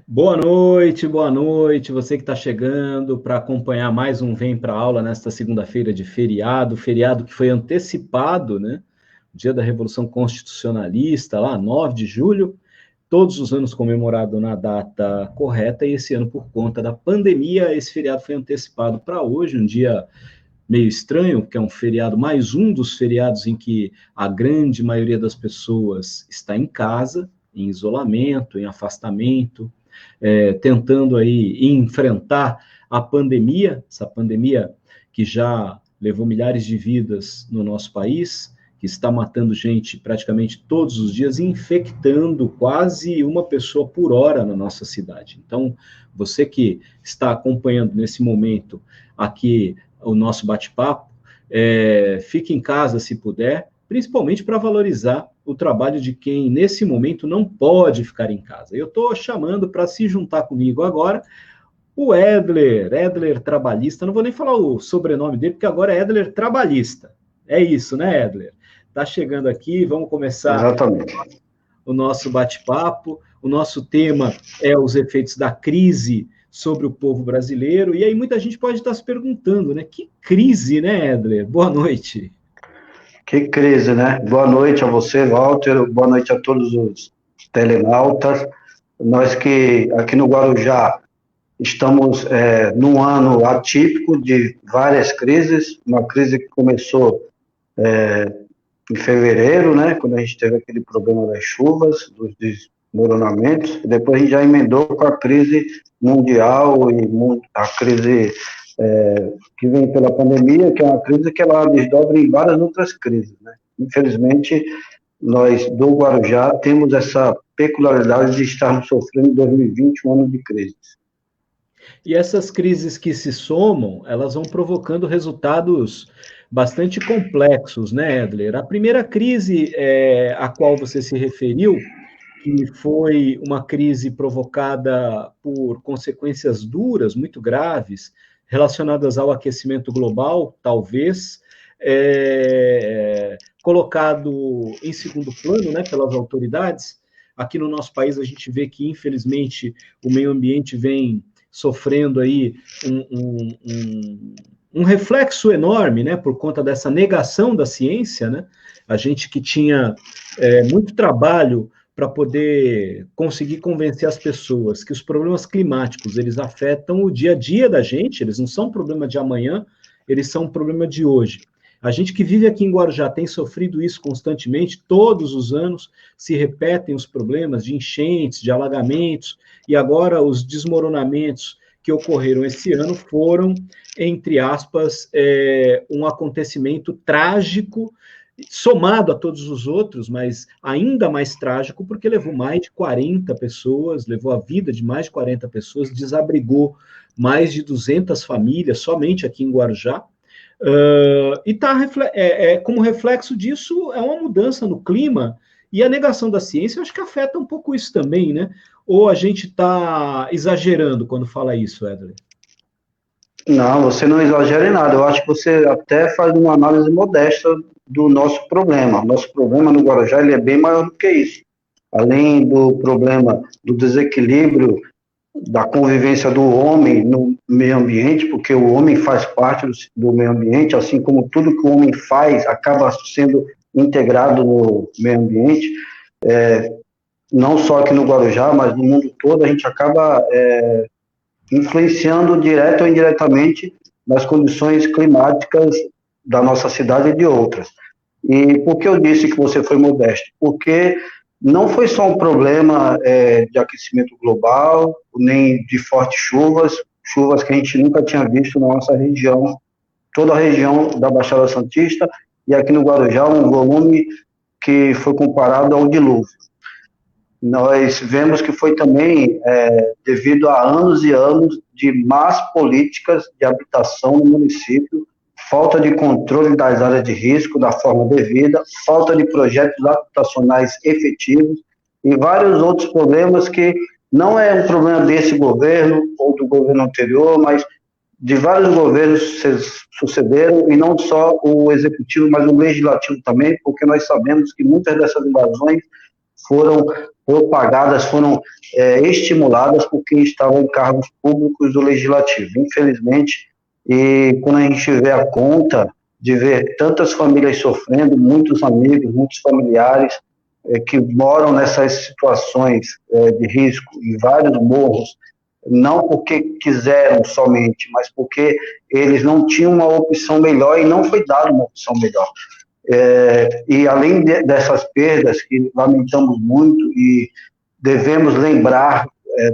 Boa noite, você que está chegando para acompanhar mais um Vem para Aula nesta segunda-feira de feriado que foi antecipado, né? Dia da Revolução Constitucionalista, lá, 9 de julho, todos os anos comemorado na data correta, e esse ano, por conta da pandemia, esse feriado foi antecipado para hoje, um dia meio estranho, porque é um feriado, mais um dos feriados em que a grande maioria das pessoas está em casa, em isolamento, em afastamento, tentando aí enfrentar a pandemia, essa pandemia que já levou milhares de vidas no nosso país, que está matando gente praticamente todos os dias, infectando quase uma pessoa por hora na nossa cidade. Então, você que está acompanhando nesse momento aqui o nosso bate-papo, fique em casa se puder, principalmente para valorizar o trabalho de quem, nesse momento, não pode ficar em casa. Eu estou chamando para se juntar comigo agora o Edler Trabalhista, não vou nem falar o sobrenome dele, porque agora é Edler Trabalhista. É isso, né, Edler? Está chegando aqui, vamos começar Exatamente. o nosso bate-papo. O nosso tema é os efeitos da crise sobre o povo brasileiro. E aí muita gente pode estar se perguntando, né? Que crise, né, Edler? Boa noite. Que crise, né? Boa noite a você, Walter. Boa noite a todos os telenautas. Nós que aqui no Guarujá estamos num ano atípico de várias crises. Uma crise que começou em fevereiro, né? Quando a gente teve aquele problema das chuvas, dos desmoronamentos. Depois a gente já emendou com a crise mundial e a crise que vem pela pandemia, que é uma crise que ela desdobra em várias outras crises, né? Infelizmente, nós do Guarujá temos essa peculiaridade de estarmos sofrendo em 2020 um ano de crise. E essas crises que se somam, elas vão provocando resultados bastante complexos, né, Edler? A primeira crise a qual você se referiu, que foi uma crise provocada por consequências duras, muito graves, relacionadas ao aquecimento global, talvez, colocado em segundo plano, né, pelas autoridades. Aqui no nosso país a gente vê que, infelizmente, o meio ambiente vem sofrendo aí um reflexo enorme, né, por conta dessa negação da ciência, né? A gente que tinha muito trabalho para poder conseguir convencer as pessoas que os problemas climáticos, eles afetam o dia a dia da gente, eles não são problema de amanhã, eles são um problema de hoje. A gente que vive aqui em Guarujá tem sofrido isso constantemente, todos os anos se repetem os problemas de enchentes, de alagamentos, e agora os desmoronamentos que ocorreram esse ano foram, entre aspas, um acontecimento trágico, somado a todos os outros, mas ainda mais trágico, porque levou mais de 40 pessoas, levou a vida de mais de 40 pessoas, desabrigou mais de 200 famílias, somente aqui em Guarujá. E como reflexo disso, é uma mudança no clima, e a negação da ciência, eu acho que afeta um pouco isso também, né? Ou a gente está exagerando quando fala isso, Edler? Não, você não exagera em nada. Eu acho que você até faz uma análise modesta do nosso problema. Nosso problema no Guarujá ele é bem maior do que isso. Além do problema do desequilíbrio da convivência do homem no meio ambiente, porque o homem faz parte do meio ambiente, assim como tudo que o homem faz acaba sendo integrado no meio ambiente, não só aqui no Guarujá, mas no mundo todo, a gente acaba influenciando direto ou indiretamente nas condições climáticas da nossa cidade e de outras. E por que eu disse que você foi modesto? Porque não foi só um problema de aquecimento global, nem de fortes chuvas, chuvas que a gente nunca tinha visto na nossa região, toda a região da Baixada Santista, e aqui no Guarujá um volume que foi comparado ao dilúvio. Nós vemos que foi também devido a anos e anos de más políticas de habitação no município, falta de controle das áreas de risco da forma devida, falta de projetos habitacionais efetivos e vários outros problemas que não é um problema desse governo ou do governo anterior, mas de vários governos sucederam, e não só o executivo, mas o legislativo também, porque nós sabemos que muitas dessas invasões foram propagadas, foram estimuladas por quem estava em cargos públicos do Legislativo. Infelizmente, e quando a gente vê a conta de ver tantas famílias sofrendo, muitos amigos, muitos familiares que moram nessas situações de risco em vários morros, não porque quiseram somente, mas porque eles não tinham uma opção melhor e não foi dada uma opção melhor. E além dessas perdas, que lamentamos muito e devemos lembrar,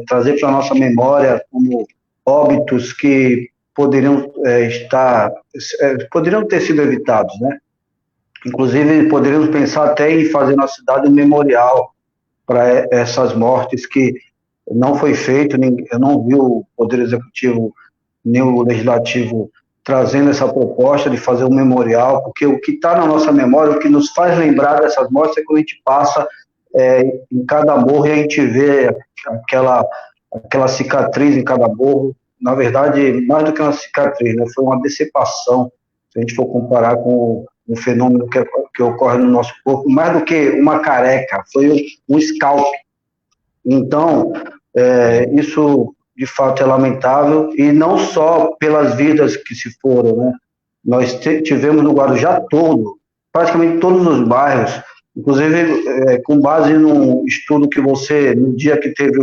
trazer para a nossa memória como óbitos que poderiam poderiam ter sido evitados, né? Inclusive, poderíamos pensar até em fazer na cidade um memorial para essas mortes que não foi feito. Eu não vi o Poder Executivo nem o Legislativo trazendo essa proposta de fazer um memorial, porque o que está na nossa memória, o que nos faz lembrar dessas mortes é quando a gente passa em cada morro e a gente vê aquela cicatriz em cada morro. Na verdade, mais do que uma cicatriz, né? Foi uma decepção, se a gente for comparar com o fenômeno que ocorre no nosso corpo, mais do que uma careca, foi um scalp. Então, isso de fato é lamentável, e não só pelas vidas que se foram, né? Nós tivemos no Guarujá todo, praticamente todos os bairros, inclusive com base num estudo que você, no dia que teve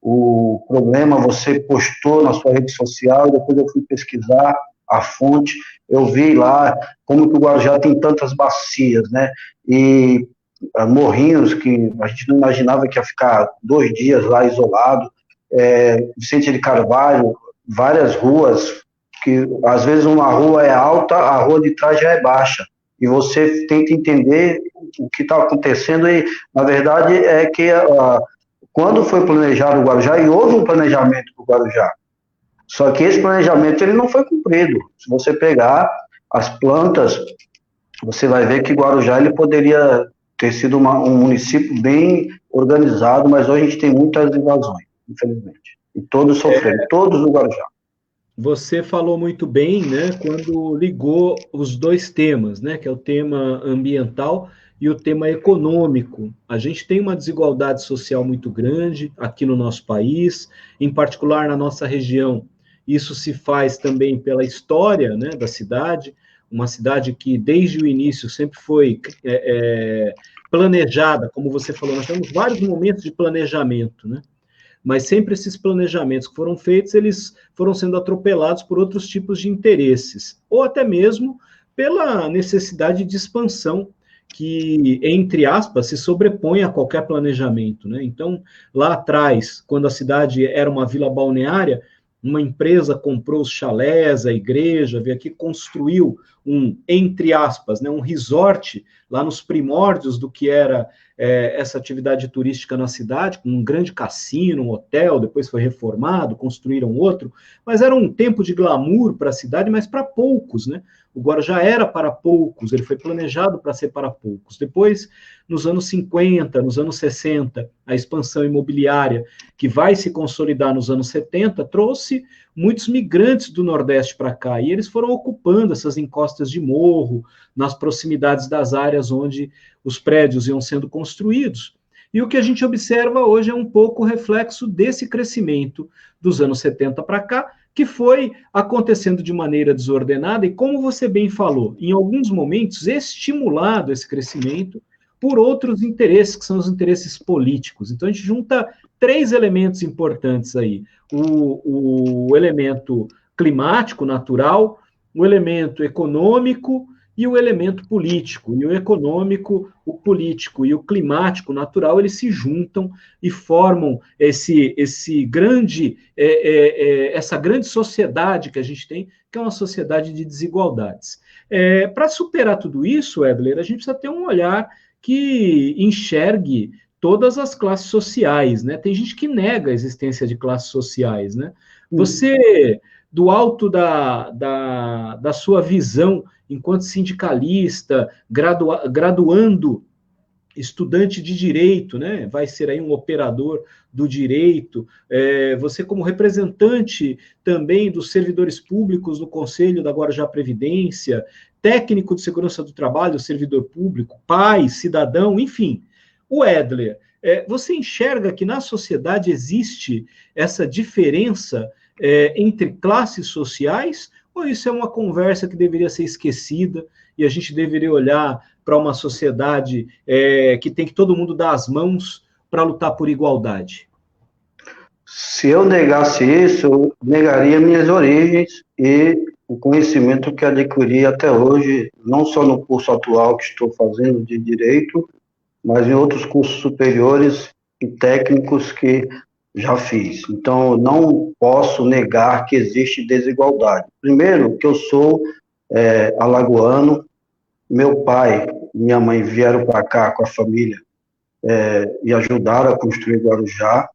o problema, você postou na sua rede social, e depois eu fui pesquisar a fonte, eu vi lá como que o Guarujá tem tantas bacias, né? E morrinhos que a gente não imaginava que ia ficar 2 dias lá isolado, Vicente de Carvalho, várias ruas, que às vezes uma rua é alta, a rua de trás já é baixa, e você tenta entender o que está acontecendo, e na verdade é que quando foi planejado o Guarujá, e houve um planejamento para o Guarujá, só que esse planejamento ele não foi cumprido. Se você pegar as plantas, você vai ver que Guarujá ele poderia ter sido um município bem organizado, mas hoje a gente tem muitas invasões, infelizmente. E todos sofrendo, todos no Guarujá. Você falou muito bem, né, quando ligou os dois temas, né, que é o tema ambiental e o tema econômico. A gente tem uma desigualdade social muito grande aqui no nosso país, em particular na nossa região. Isso se faz também pela história, né, da cidade, uma cidade que desde o início sempre foi planejada, como você falou, nós temos vários momentos de planejamento, né? Mas sempre esses planejamentos que foram feitos, eles foram sendo atropelados por outros tipos de interesses, ou até mesmo pela necessidade de expansão que, entre aspas, se sobrepõe a qualquer planejamento, né? Então, lá atrás, quando a cidade era uma vila balneária, uma empresa comprou os chalés, a igreja, veio aqui, construiu entre aspas, né, um resort lá nos primórdios do que era essa atividade turística na cidade, com um grande cassino, um hotel, depois foi reformado, construíram outro, mas era um tempo de glamour para a cidade, mas para poucos, né? O Guarujá era para poucos, ele foi planejado para ser para poucos. Depois, nos anos 50, nos anos 60, a expansão imobiliária, que vai se consolidar nos anos 70, trouxe muitos migrantes do Nordeste para cá, e eles foram ocupando essas encostas de morro, nas proximidades das áreas onde os prédios iam sendo construídos. E o que a gente observa hoje é um pouco o reflexo desse crescimento dos anos 70 para cá, que foi acontecendo de maneira desordenada e, como você bem falou, em alguns momentos estimulado esse crescimento por outros interesses, que são os interesses políticos. Então, a gente junta 3 elementos importantes aí. O elemento climático, natural, o elemento econômico e o elemento político. E o econômico, o político e o climático natural, eles se juntam e formam essa grande sociedade que a gente tem, que é uma sociedade de desigualdades. Para superar tudo isso, Ebler, a gente precisa ter um olhar que enxergue todas as classes sociais, né? Tem gente que nega a existência de classes sociais, né? Você, do alto da sua visão enquanto sindicalista, graduando estudante de direito, né? Vai ser aí um operador do direito, você como representante também dos servidores públicos no Conselho da Guarujá Previdência, técnico de segurança do trabalho, servidor público, pai, cidadão, enfim, O Edler, você enxerga que na sociedade existe essa diferença entre classes sociais, ou isso é uma conversa que deveria ser esquecida e a gente deveria olhar para uma sociedade que tem que todo mundo dar as mãos para lutar por igualdade? Se eu negasse isso, eu negaria minhas origens e o conhecimento que adquiri até hoje, não só no curso atual que estou fazendo de Direito, mas em outros cursos superiores e técnicos que já fiz. Então, eu não posso negar que existe desigualdade. Primeiro, que eu sou alagoano, meu pai e minha mãe vieram para cá com a família e ajudaram a construir Guarujá.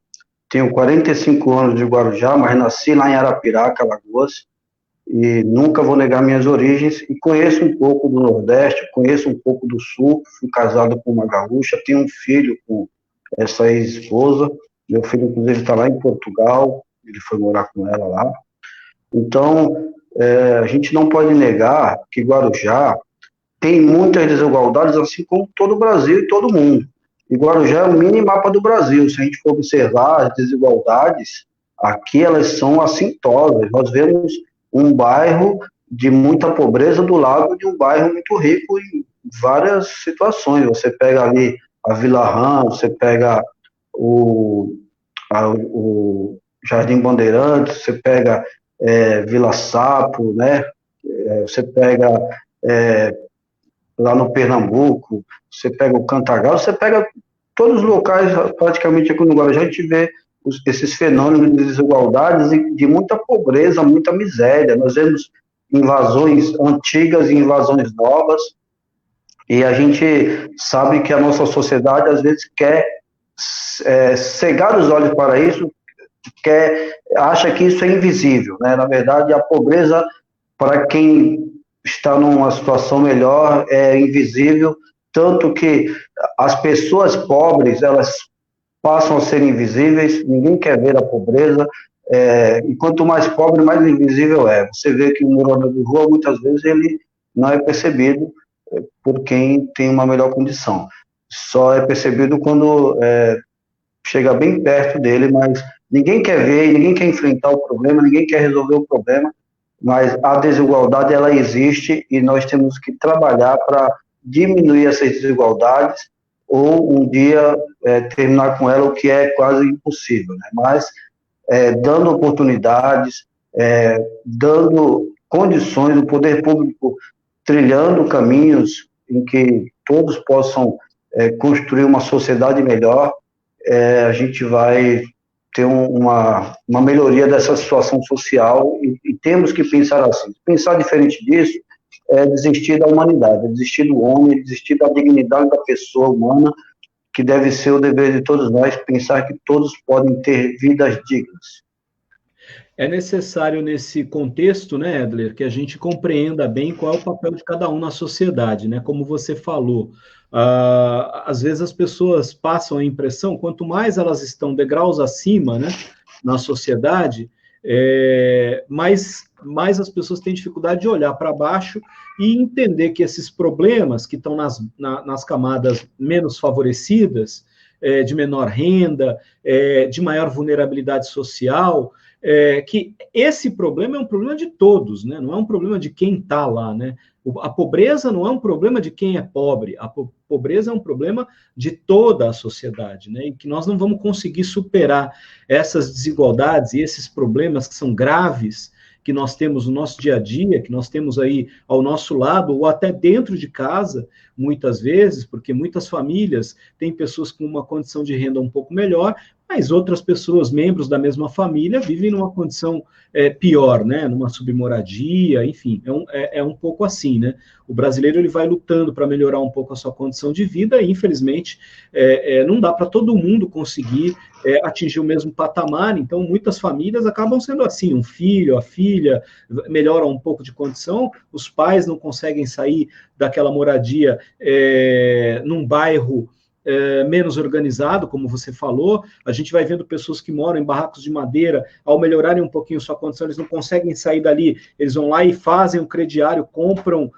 Tenho 45 anos de Guarujá, mas nasci lá em Arapiraca, Alagoas, e nunca vou negar minhas origens, e conheço um pouco do Nordeste, conheço um pouco do Sul, fui casado com uma gaúcha, tenho um filho com essa ex-esposa, meu filho, inclusive, está lá em Portugal, ele foi morar com ela lá. Então, a gente não pode negar que Guarujá tem muitas desigualdades, assim como todo o Brasil e todo mundo. E Guarujá é o mini mapa do Brasil. Se a gente for observar as desigualdades, aqui elas são assintosas. Nós vemos um bairro de muita pobreza do lado de um bairro muito rico em várias situações. Você pega ali a Vila Rã, você pega o Jardim Bandeirantes, você pega Vila Sapo, né? Você pega lá no Pernambuco, você pega o Cantagalo, você pega todos os locais, praticamente aqui no Guarujá, a gente vê esses fenômenos de desigualdades e de muita pobreza, muita miséria. Nós vemos invasões antigas e invasões novas, e a gente sabe que a nossa sociedade, às vezes, quer cegar os olhos para isso, acha que isso é invisível, né? Na verdade, a pobreza, para quem está numa situação melhor, é invisível, tanto que as pessoas pobres, elas passam a ser invisíveis, ninguém quer ver a pobreza, e quanto mais pobre, mais invisível é. Você vê que o morador de rua, muitas vezes, ele não é percebido por quem tem uma melhor condição. Só é percebido quando chega bem perto dele, mas ninguém quer ver, ninguém quer enfrentar o problema, ninguém quer resolver o problema, mas a desigualdade, ela existe e nós temos que trabalhar para diminuir essas desigualdades ou um dia terminar com ela, o que é quase impossível, né? Mas dando oportunidades, dando condições, o poder público trilhando caminhos em que todos possam construir uma sociedade melhor, a gente vai ter uma melhoria dessa situação social e temos que pensar assim. Pensar diferente disso é desistir da humanidade, é desistir do homem, é desistir da dignidade da pessoa humana, que deve ser o dever de todos nós, pensar que todos podem ter vidas dignas. É necessário, nesse contexto, né, Edler, que a gente compreenda bem qual é o papel de cada um na sociedade, né? Como você falou, às vezes as pessoas passam a impressão, quanto mais elas estão degraus acima, né, na sociedade, mais as pessoas têm dificuldade de olhar para baixo e entender que esses problemas que estão nas camadas menos favorecidas, de menor renda, de maior vulnerabilidade social, que esse problema é um problema de todos, né? Não é um problema de quem está lá, né? A pobreza não é um problema de quem é pobre, a pobreza é um problema de toda a sociedade, né? E que nós não vamos conseguir superar essas desigualdades e esses problemas que são graves, que nós temos no nosso dia a dia, que nós temos aí ao nosso lado, ou até dentro de casa, muitas vezes, porque muitas famílias têm pessoas com uma condição de renda um pouco melhor, mas outras pessoas, membros da mesma família, vivem numa condição pior, né? Numa submoradia, enfim, é um pouco assim, né? O brasileiro ele vai lutando para melhorar um pouco a sua condição de vida e, infelizmente, não dá para todo mundo conseguir atingir o mesmo patamar, então muitas famílias acabam sendo assim, um filho, a filha melhora um pouco de condição, os pais não conseguem sair daquela moradia num bairro menos organizado, como você falou. A gente vai vendo pessoas que moram em barracos de madeira, ao melhorarem um pouquinho sua condição, eles não conseguem sair dali, eles vão lá e fazem um crediário, compram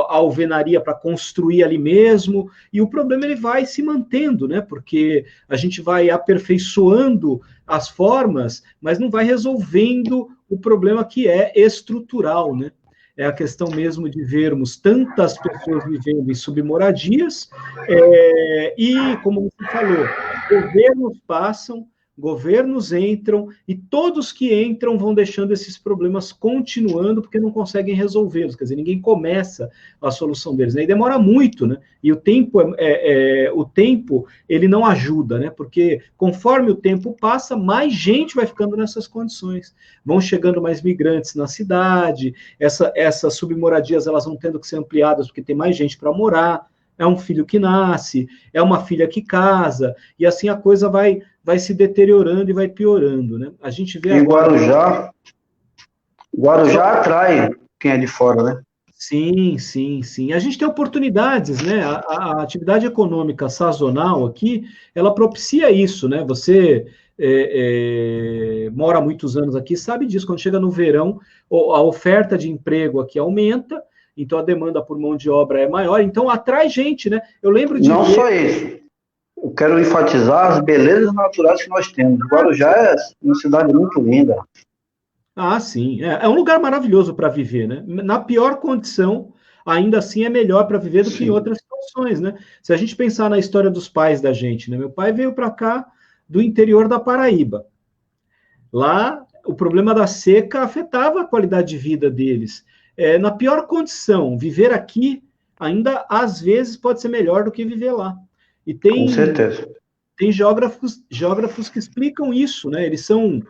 a alvenaria para construir ali mesmo, e o problema ele vai se mantendo, né? Porque a gente vai aperfeiçoando as formas, mas não vai resolvendo o problema que é estrutural, né? É a questão mesmo de vermos tantas pessoas vivendo em submoradias, e, como você falou, governos passam, governos entram, e todos que entram vão deixando esses problemas continuando, porque não conseguem resolvê-los, quer dizer, ninguém começa a solução deles, né? E demora muito, né? E o tempo, ele não ajuda, né? Porque conforme o tempo passa, mais gente vai ficando nessas condições, vão chegando mais migrantes na cidade, essas submoradias elas vão tendo que ser ampliadas, porque tem mais gente para morar, é um filho que nasce, é uma filha que casa, e assim a coisa vai se deteriorando e vai piorando, né? A gente vê e agora... Guarujá atrai quem é de fora, né? Sim, sim, sim. A gente tem oportunidades, né? A atividade econômica sazonal aqui, ela propicia isso, né? Você mora há muitos anos aqui, sabe disso. Quando chega no verão, a oferta de emprego aqui aumenta, então a demanda por mão de obra é maior, então atrai gente, né? Eu lembro de Não só isso. Eu quero enfatizar as belezas naturais que nós temos. Guarujá é uma cidade muito linda. Ah, sim. É um lugar maravilhoso para viver, né? Na pior condição, ainda assim é melhor para viver do que em outras situações, né? Se a gente pensar na história dos pais da gente, né? Meu pai veio para cá do interior da Paraíba. Lá, o problema da seca afetava a qualidade de vida deles. Na pior condição, viver aqui ainda às vezes pode ser melhor do que viver lá. E Com certeza. Tem geógrafos que explicam isso, né? Eles são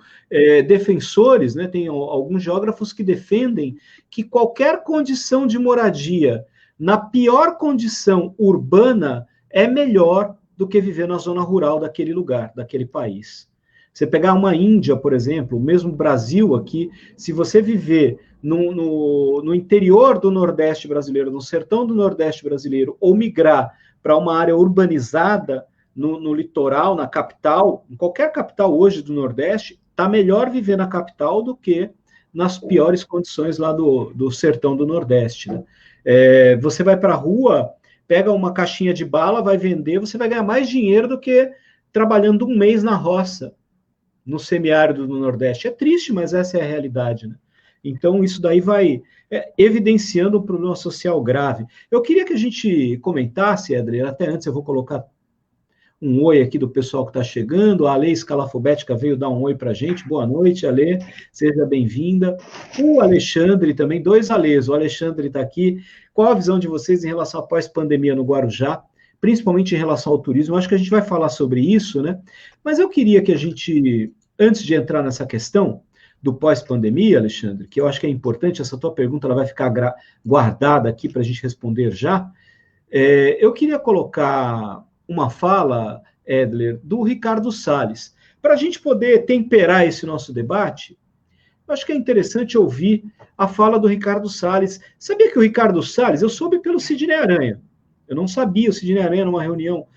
defensores, né? Tem alguns geógrafos que defendem que qualquer condição de moradia, na pior condição urbana, é melhor do que viver na zona rural daquele lugar, daquele país. Você pegar uma Índia, por exemplo, o mesmo Brasil aqui, se você viver no interior do Nordeste brasileiro, no sertão do Nordeste brasileiro, ou migrar para uma área urbanizada, no litoral, na capital, em qualquer capital hoje do Nordeste, está melhor viver na capital do que nas piores condições lá do sertão do Nordeste, né? Você vai para a rua, pega uma caixinha de bala, vai vender, você vai ganhar mais dinheiro do que trabalhando um mês na roça, no semiárido do Nordeste. É triste, mas essa é a realidade, né? Então, isso daí vai evidenciando um problema social grave. Eu queria que a gente comentasse, Edler, até antes eu vou colocar um oi aqui do pessoal que está chegando. A Ale Escalafobética veio dar um oi para a gente. Boa noite, Ale, seja bem-vinda. O Alexandre também, 2 Alês. O Alexandre está aqui. Qual a visão de vocês em relação à pós-pandemia no Guarujá, principalmente em relação ao turismo? Acho que a gente vai falar sobre isso, né? Mas eu queria que a gente, antes de entrar nessa questão do pós-pandemia, Alexandre, que eu acho que é importante, essa tua pergunta ela vai ficar guardada aqui para a gente responder já. Eu queria colocar uma fala, Edler, do Ricardo Salles. Para a gente poder temperar esse nosso debate, eu acho que é interessante ouvir a fala do Ricardo Salles. Sabia que o Ricardo Salles, eu soube pelo Sidney Aranha. Eu não sabia, o Sidney Aranha, numa reunião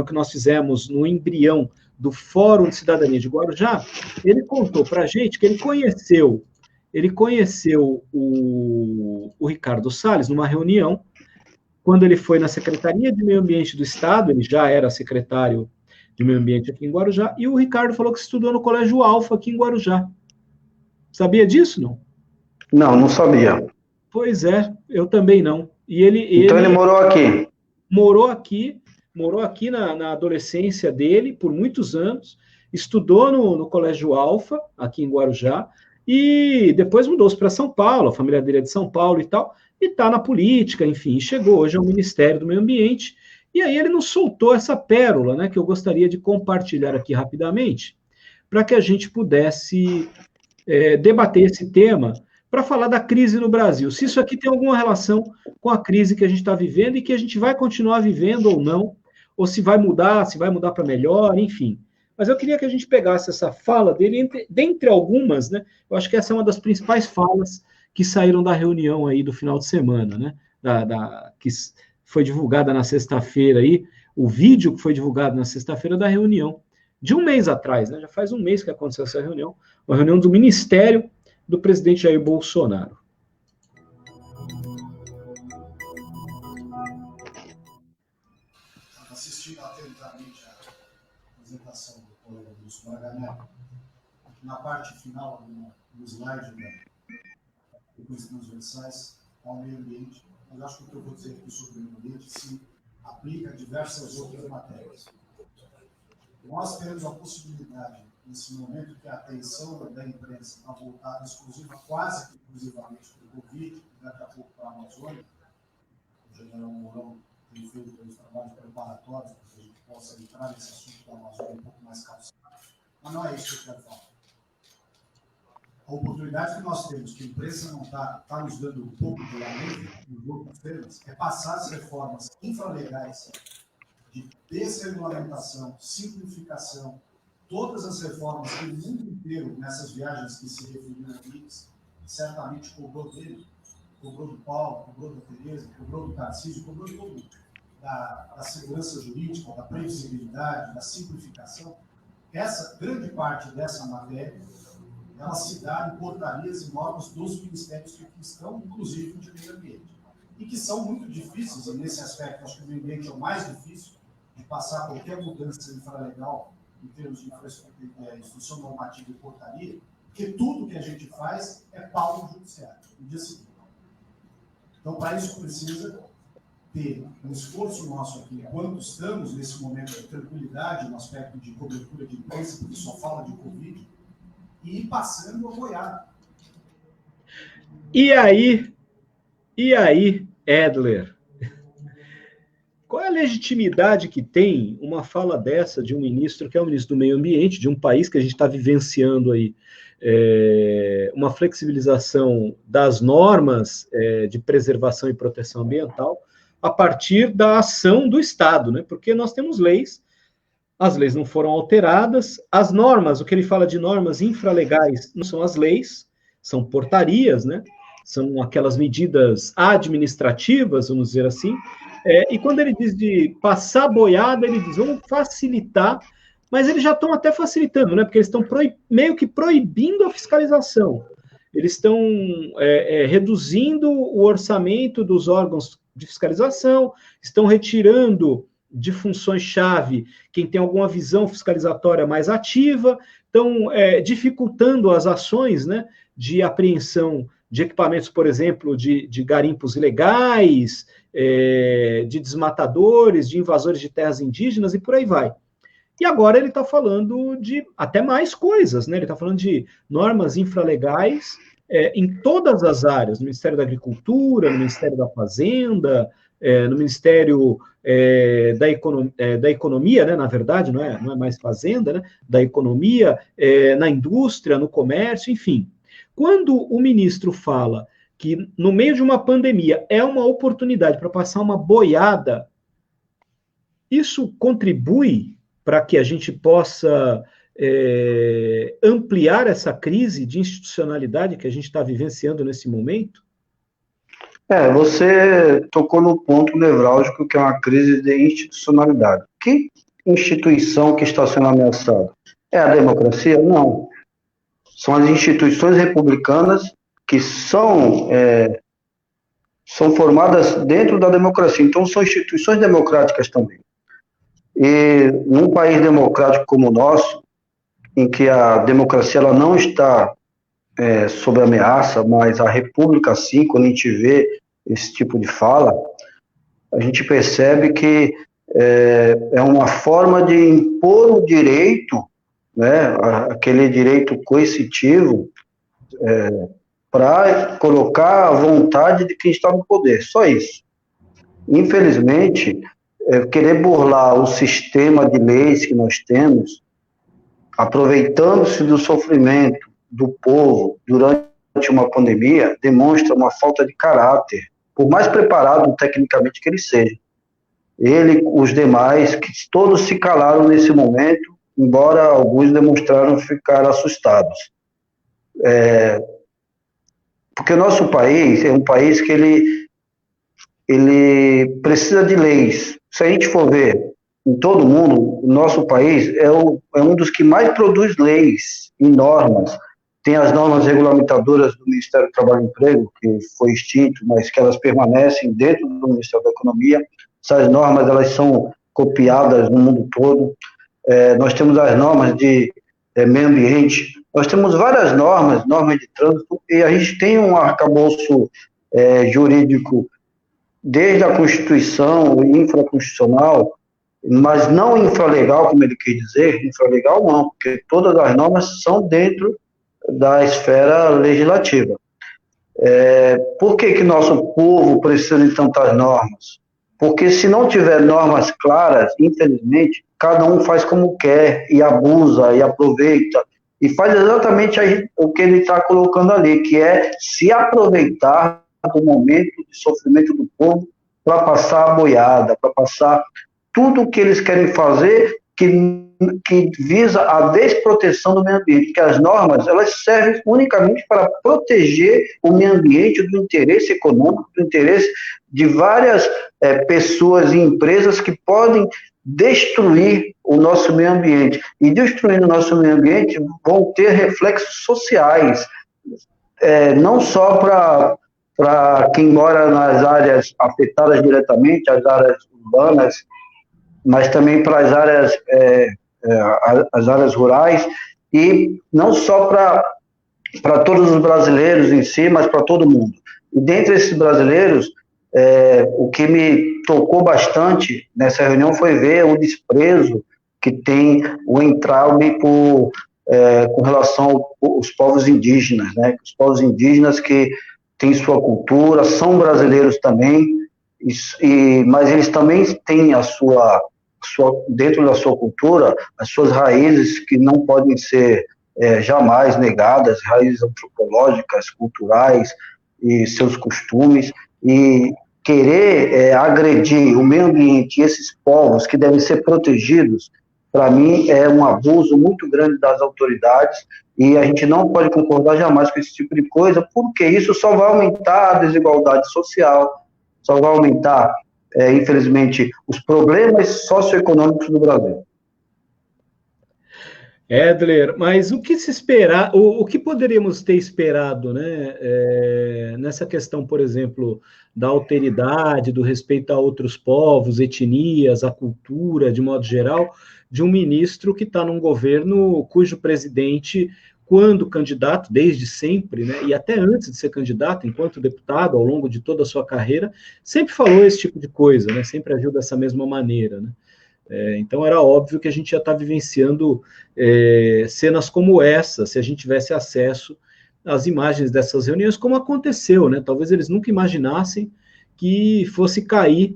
que nós fizemos no embrião do Fórum de Cidadania de Guarujá, ele contou para a gente que ele conheceu o Ricardo Salles numa reunião, quando ele foi na Secretaria de Meio Ambiente do Estado, ele já era secretário de Meio Ambiente aqui em Guarujá, e o Ricardo falou que estudou no Colégio Alfa aqui em Guarujá. Sabia disso, não? Não, não sabia. Pois é, eu também não. Então ele morou aqui? Morou aqui na adolescência dele, por muitos anos, estudou no Colégio Alfa, aqui em Guarujá, e depois mudou-se para São Paulo, a família dele é de São Paulo e tal, e está na política, enfim, chegou hoje ao Ministério do Meio Ambiente, e aí ele nos soltou essa pérola, né, que eu gostaria de compartilhar aqui rapidamente, para que a gente pudesse debater esse tema, para falar da crise no Brasil, se isso aqui tem alguma relação com a crise que a gente está vivendo e que a gente vai continuar vivendo ou não, ou se vai mudar para melhor, enfim. Mas eu queria que a gente pegasse essa fala dele, dentre algumas, né, eu acho que essa é uma das principais falas que saíram da reunião aí do final de semana, né? Que foi divulgada na sexta-feira aí, o vídeo que foi divulgado na sexta-feira da reunião de um mês atrás, né? Já faz um mês que aconteceu essa reunião, uma reunião do Ministério do presidente Jair Bolsonaro. Assistindo atentamente a apresentação do colega Augusto Braga Neto, na parte final, no slide dos transversais ao meio ambiente, mas acho que o que eu vou dizer aqui sobre o meio ambiente se aplica a diversas outras matérias. Nós temos a possibilidade, nesse momento, que a atenção da imprensa está voltada quase que exclusivamente para o Covid, e daqui a pouco para a Amazônia. O general Mourão tem feito os trabalhos preparatórios para que a gente possa entrar nesse assunto da Amazônia um pouco mais calçado. Mas não é isso que eu quero falar. A oportunidade que nós temos, que a imprensa não está nos dando um pouco de alívio nos outros temas, é passar as reformas infralegais de desregulamentação, simplificação, todas as reformas que o mundo inteiro, nessas viagens que se referiram aqui, certamente cobrou dele, cobrou do Paulo, cobrou da Tereza, cobrou do Tarcísio, cobrou de todo mundo. Da segurança jurídica, da previsibilidade, da simplificação. Essa grande parte dessa matéria, ela se dá em portarias e normas dos ministérios que estão, inclusive, de meio ambiente. E que são muito difíceis, e nesse aspecto, acho que o meio ambiente é o mais difícil de passar qualquer mudança infralegal em termos de instrução normativa e portaria, porque tudo que a gente faz é pau no judiciário, no dia seguinte. Então, para isso, precisa ter um esforço nosso aqui, enquanto estamos nesse momento de tranquilidade, no aspecto de cobertura de imprensa, porque só fala de Covid, e ir passando a boiada. E aí, Edler, qual é a legitimidade que tem uma fala dessa de um ministro, que é o ministro do Meio Ambiente, de um país que a gente está vivenciando aí, uma flexibilização das normas de preservação e proteção ambiental a partir da ação do Estado, né? Porque nós temos leis, as leis não foram alteradas, as normas, o que ele fala de normas infralegais, não são as leis, são portarias, né? São aquelas medidas administrativas, vamos dizer assim, e quando ele diz de passar boiada, ele diz, vamos facilitar, mas eles já estão até facilitando, né? Porque eles estão meio que proibindo a fiscalização. Eles estão reduzindo o orçamento dos órgãos de fiscalização, estão retirando de funções-chave quem tem alguma visão fiscalizatória mais ativa, estão dificultando as ações, né, de apreensão de equipamentos, por exemplo, de garimpos ilegais, de desmatadores, de invasores de terras indígenas e por aí vai. E agora ele está falando de até mais coisas, né? Ele está falando de normas infralegais em todas as áreas, no Ministério da Agricultura, no Ministério da Fazenda, no Ministério da Economia, né? Na verdade, não é mais Fazenda, né? Da Economia, na indústria, no comércio, enfim. Quando o ministro fala que no meio de uma pandemia é uma oportunidade para passar uma boiada, isso contribui para que a gente possa ampliar essa crise de institucionalidade que a gente está vivenciando nesse momento? Você tocou no ponto nevrálgico, que é uma crise de institucionalidade. Que instituição que está sendo ameaçada? É a democracia? Não. São as instituições republicanas que são formadas dentro da democracia. Então, são instituições democráticas também. E num país democrático como o nosso, em que a democracia ela não está sob ameaça, mas a república sim, quando a gente vê esse tipo de fala, a gente percebe que é uma forma de impor o direito, né, aquele direito coercitivo, para colocar a vontade de quem está no poder, só isso. Infelizmente, querer burlar o sistema de leis que nós temos, aproveitando-se do sofrimento do povo durante uma pandemia, demonstra uma falta de caráter, por mais preparado tecnicamente que ele seja. Ele, os demais, que todos se calaram nesse momento, embora alguns demonstraram ficar assustados. Porque o nosso país é um país que ele ele precisa de leis. Se a gente for ver em todo mundo, o nosso país é um dos que mais produz leis e normas. Tem as normas regulamentadoras do Ministério do Trabalho e Emprego, que foi extinto, mas que elas permanecem dentro do Ministério da Economia. Essas normas, elas são copiadas no mundo todo. Nós temos as normas de meio ambiente, nós temos várias normas de trânsito, e a gente tem um arcabouço jurídico desde a Constituição e infraconstitucional, mas não infralegal, como ele quer dizer, infralegal não, porque todas as normas são dentro da esfera legislativa. Por que nosso povo precisa de tantas normas? Porque se não tiver normas claras, infelizmente, cada um faz como quer, e abusa, e aproveita, e faz exatamente o que ele está colocando ali, que é se aproveitar do momento de sofrimento do povo para passar a boiada, para passar tudo o que eles querem fazer que visa a desproteção do meio ambiente, que as normas, elas servem unicamente para proteger o meio ambiente do interesse econômico, do interesse de várias pessoas e empresas que podem destruir o nosso meio ambiente. E destruindo o nosso meio ambiente vão ter reflexos sociais, não só para quem mora nas áreas afetadas diretamente, as áreas urbanas, mas também para as áreas rurais, e não só para todos os brasileiros em si, mas para todo mundo. E dentre esses brasileiros, o que me tocou bastante nessa reunião foi ver o desprezo que tem o entrave com relação aos povos indígenas, né? Os povos indígenas que têm sua cultura, são brasileiros também, mas eles também têm dentro da sua cultura, as suas raízes que não podem ser jamais negadas, raízes antropológicas, culturais e seus costumes, e querer agredir o meio ambiente e esses povos que devem ser protegidos, para mim é um abuso muito grande das autoridades, e a gente não pode concordar jamais com esse tipo de coisa, porque isso só vai aumentar a desigualdade social, só vai aumentar infelizmente, os problemas socioeconômicos do Brasil. Edler, mas o que se esperar, o que poderíamos ter esperado, né, nessa questão, por exemplo, da alteridade, do respeito a outros povos, etnias, a cultura, de modo geral, de um ministro que está num governo cujo presidente, quando candidato, desde sempre, né, e até antes de ser candidato, enquanto deputado, ao longo de toda a sua carreira, sempre falou esse tipo de coisa, né, sempre agiu dessa mesma maneira, né. Então era óbvio que a gente já está vivenciando cenas como essa, se a gente tivesse acesso às imagens dessas reuniões, como aconteceu, né, talvez eles nunca imaginassem que fosse cair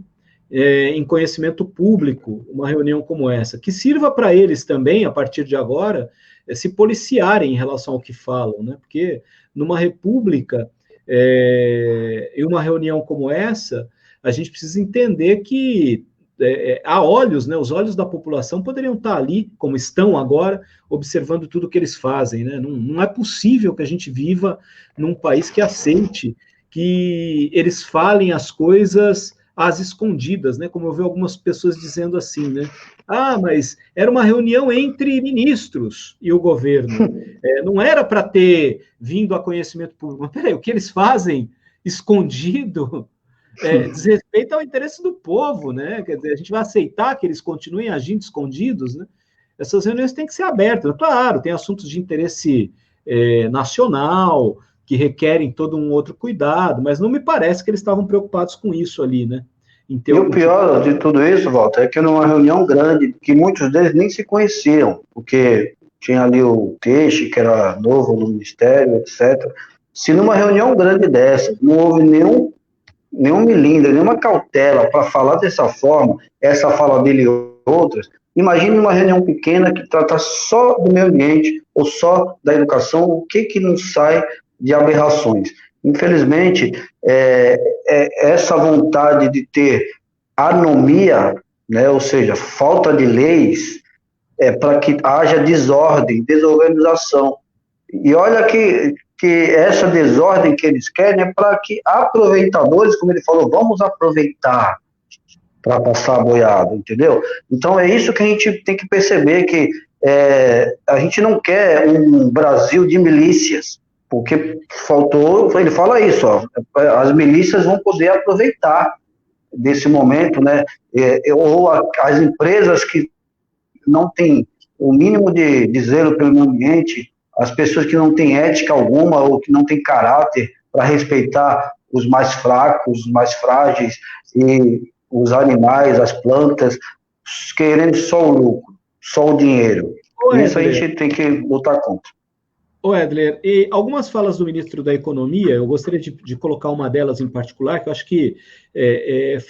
em conhecimento público uma reunião como essa, que sirva para eles também, a partir de agora, se policiarem em relação ao que falam, né? Porque numa república, em uma reunião como essa, a gente precisa entender que há olhos, né? Os olhos da população poderiam estar ali, como estão agora, observando tudo que eles fazem, né? Não é possível que a gente viva num país que aceite que eles falem as coisas às escondidas, né? Como eu vi algumas pessoas dizendo assim, né? Ah, mas era uma reunião entre ministros e o governo. Não era para ter vindo a conhecimento público. Mas peraí, o que eles fazem escondido diz respeito ao interesse do povo, né? Quer dizer, a gente vai aceitar que eles continuem agindo escondidos, né? Essas reuniões têm que ser abertas. Claro, tem assuntos de interesse nacional, que requerem todo um outro cuidado, mas não me parece que eles estavam preocupados com isso ali, né? E o pior de tudo isso, Walter, é que numa reunião grande, que muitos deles nem se conheciam, porque tinha ali o Teixe, que era novo no Ministério, etc. Se numa reunião grande dessa não houve nenhum milímetro, nenhuma cautela para falar dessa forma, essa fala dele e outras, imagine uma reunião pequena que trata só do meio ambiente ou só da educação, o que não sai de aberrações. Infelizmente, essa vontade de ter anomia, né, ou seja, falta de leis, para que haja desordem, desorganização. E olha que que essa desordem que eles querem é para que aproveitadores, como ele falou, vamos aproveitar para passar a boiada, entendeu? Então é isso que a gente tem que perceber, que a gente não quer um Brasil de milícias, porque faltou, ele fala isso, ó, as milícias vão poder aproveitar desse momento, né? Ou as empresas que não têm o mínimo de zelo pelo meio ambiente, as pessoas que não têm ética alguma ou que não têm caráter para respeitar os mais fracos, os mais frágeis, e os animais, as plantas, querendo só o lucro, só o dinheiro. Isso a gente tem que lutar contra. Ô Edler, e algumas falas do ministro da Economia, eu gostaria de colocar uma delas em particular, que eu acho que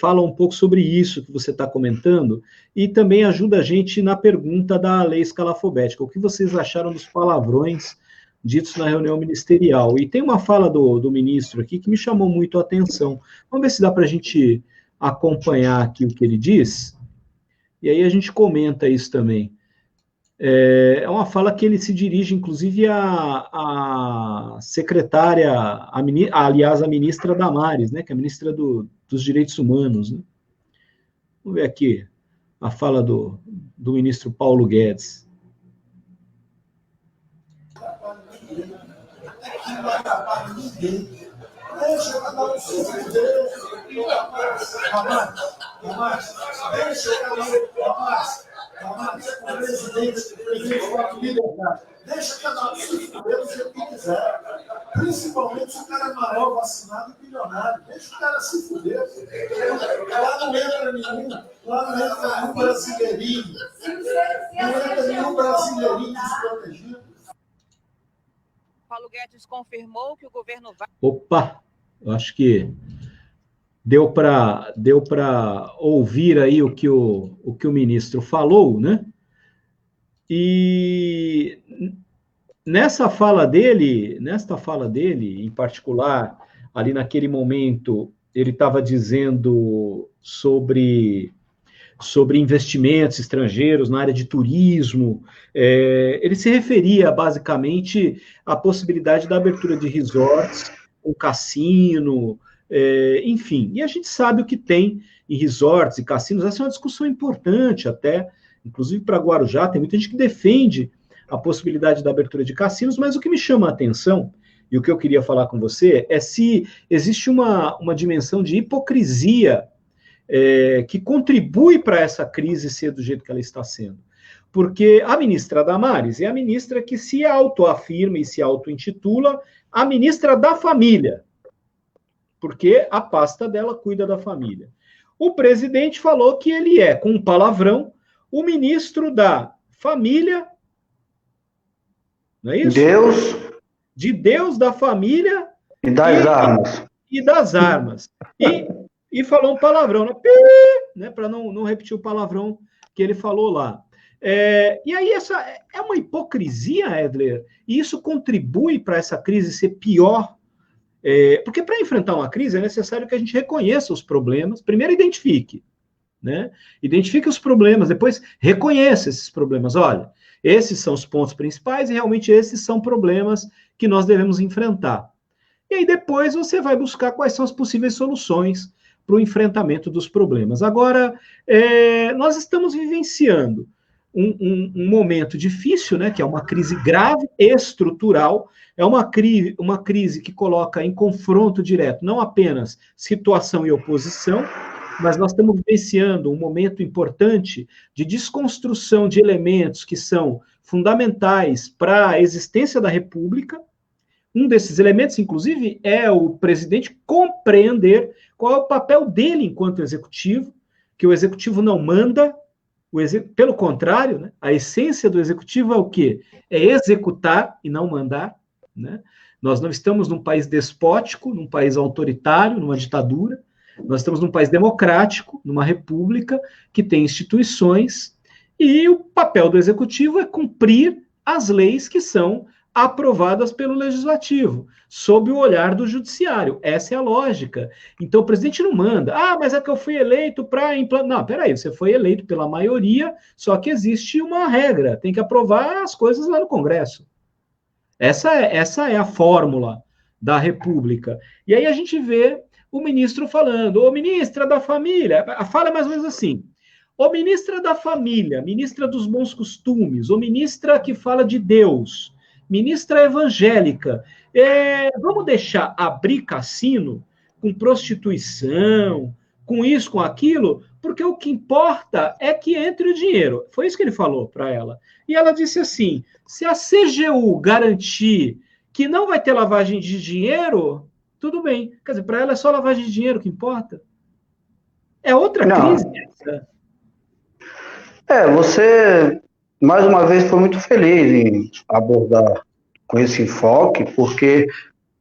fala um pouco sobre isso que você está comentando, e também ajuda a gente na pergunta da lei escalafobética. O que vocês acharam dos palavrões ditos na reunião ministerial? E tem uma fala do ministro aqui que me chamou muito a atenção. Vamos ver se dá para a gente acompanhar aqui o que ele diz, e aí a gente comenta isso também. É uma fala que ele se dirige, inclusive, à secretária, aliás, a ministra Damares, né, que é a ministra dos Direitos Humanos. Né? Vamos ver aqui a fala do ministro Paulo Guedes. Deixa cada um se fuder. O presidente pode liderar. Deixa cada um se fuder do jeito que quiser. Principalmente se o cara é maior, vacinado e bilionário. Deixa o cara se fuder. Lá não entra nenhum brasileirinho. Não entra nenhum brasileirinho desprotegido. Paulo Guedes confirmou que o governo vai... Opa, eu acho que deu para ouvir aí o que o ministro falou, né? E nesta fala dele, em particular, ali naquele momento, ele estava dizendo sobre investimentos estrangeiros na área de turismo, ele se referia basicamente à possibilidade da abertura de resorts, um cassino, enfim. E a gente sabe o que tem em resorts e cassinos. Essa é uma discussão importante até, inclusive para Guarujá, tem muita gente que defende a possibilidade da abertura de cassinos, mas o que me chama a atenção, e o que eu queria falar com você, é se existe uma dimensão de hipocrisia que contribui para essa crise ser do jeito que ela está sendo. Porque a ministra Damares é a ministra que se autoafirma e se auto-intitula a ministra da família, porque a pasta dela cuida da família. O presidente falou que ele é, com um palavrão, o ministro da família, não é isso? De Deus, da família e das armas. E das armas. E falou um palavrão, né, para não repetir o palavrão que ele falou lá. E aí essa é uma hipocrisia, Edler, e isso contribui para essa crise ser pior, porque para enfrentar uma crise é necessário que a gente reconheça os problemas, primeiro identifique, né? Identifique os problemas, depois reconheça esses problemas. Olha, esses são os pontos principais e realmente esses são problemas que nós devemos enfrentar. E aí depois você vai buscar quais são as possíveis soluções para o enfrentamento dos problemas. Agora, nós estamos vivenciando um momento difícil, né, que é uma crise grave, estrutural, é uma crise que coloca em confronto direto não apenas situação e oposição, mas nós estamos vivenciando um momento importante de desconstrução de elementos que são fundamentais para a existência da República. Um desses elementos, inclusive, é o presidente compreender qual é o papel dele enquanto executivo, que o executivo não manda, pelo contrário, né, a essência do executivo é o quê? É executar e não mandar. Né? Nós não estamos num país despótico, num país autoritário, numa ditadura, nós estamos num país democrático, numa república que tem instituições, e o papel do executivo é cumprir as leis que são aprovadas pelo legislativo, sob o olhar do judiciário. Essa é a lógica. Então, o presidente não manda. Mas é que eu fui eleito para implantar... Não, peraí, você foi eleito pela maioria, só que existe uma regra, tem que aprovar as coisas lá no Congresso. Essa é a fórmula da República. E aí a gente vê o ministro falando, ô ministra da Família, a fala é mais ou menos assim, ô ministra da Família, ministra dos bons costumes, ô ministra que fala de Deus, ministra evangélica, vamos deixar abrir cassino com prostituição, com isso, com aquilo, porque o que importa é que entre o dinheiro. Foi isso que ele falou para ela. E ela disse assim, se a CGU garantir que não vai ter lavagem de dinheiro, tudo bem. Quer dizer, para ela é só lavagem de dinheiro que importa. É outra crise. Você, mais uma vez, foi muito feliz em abordar com esse enfoque, porque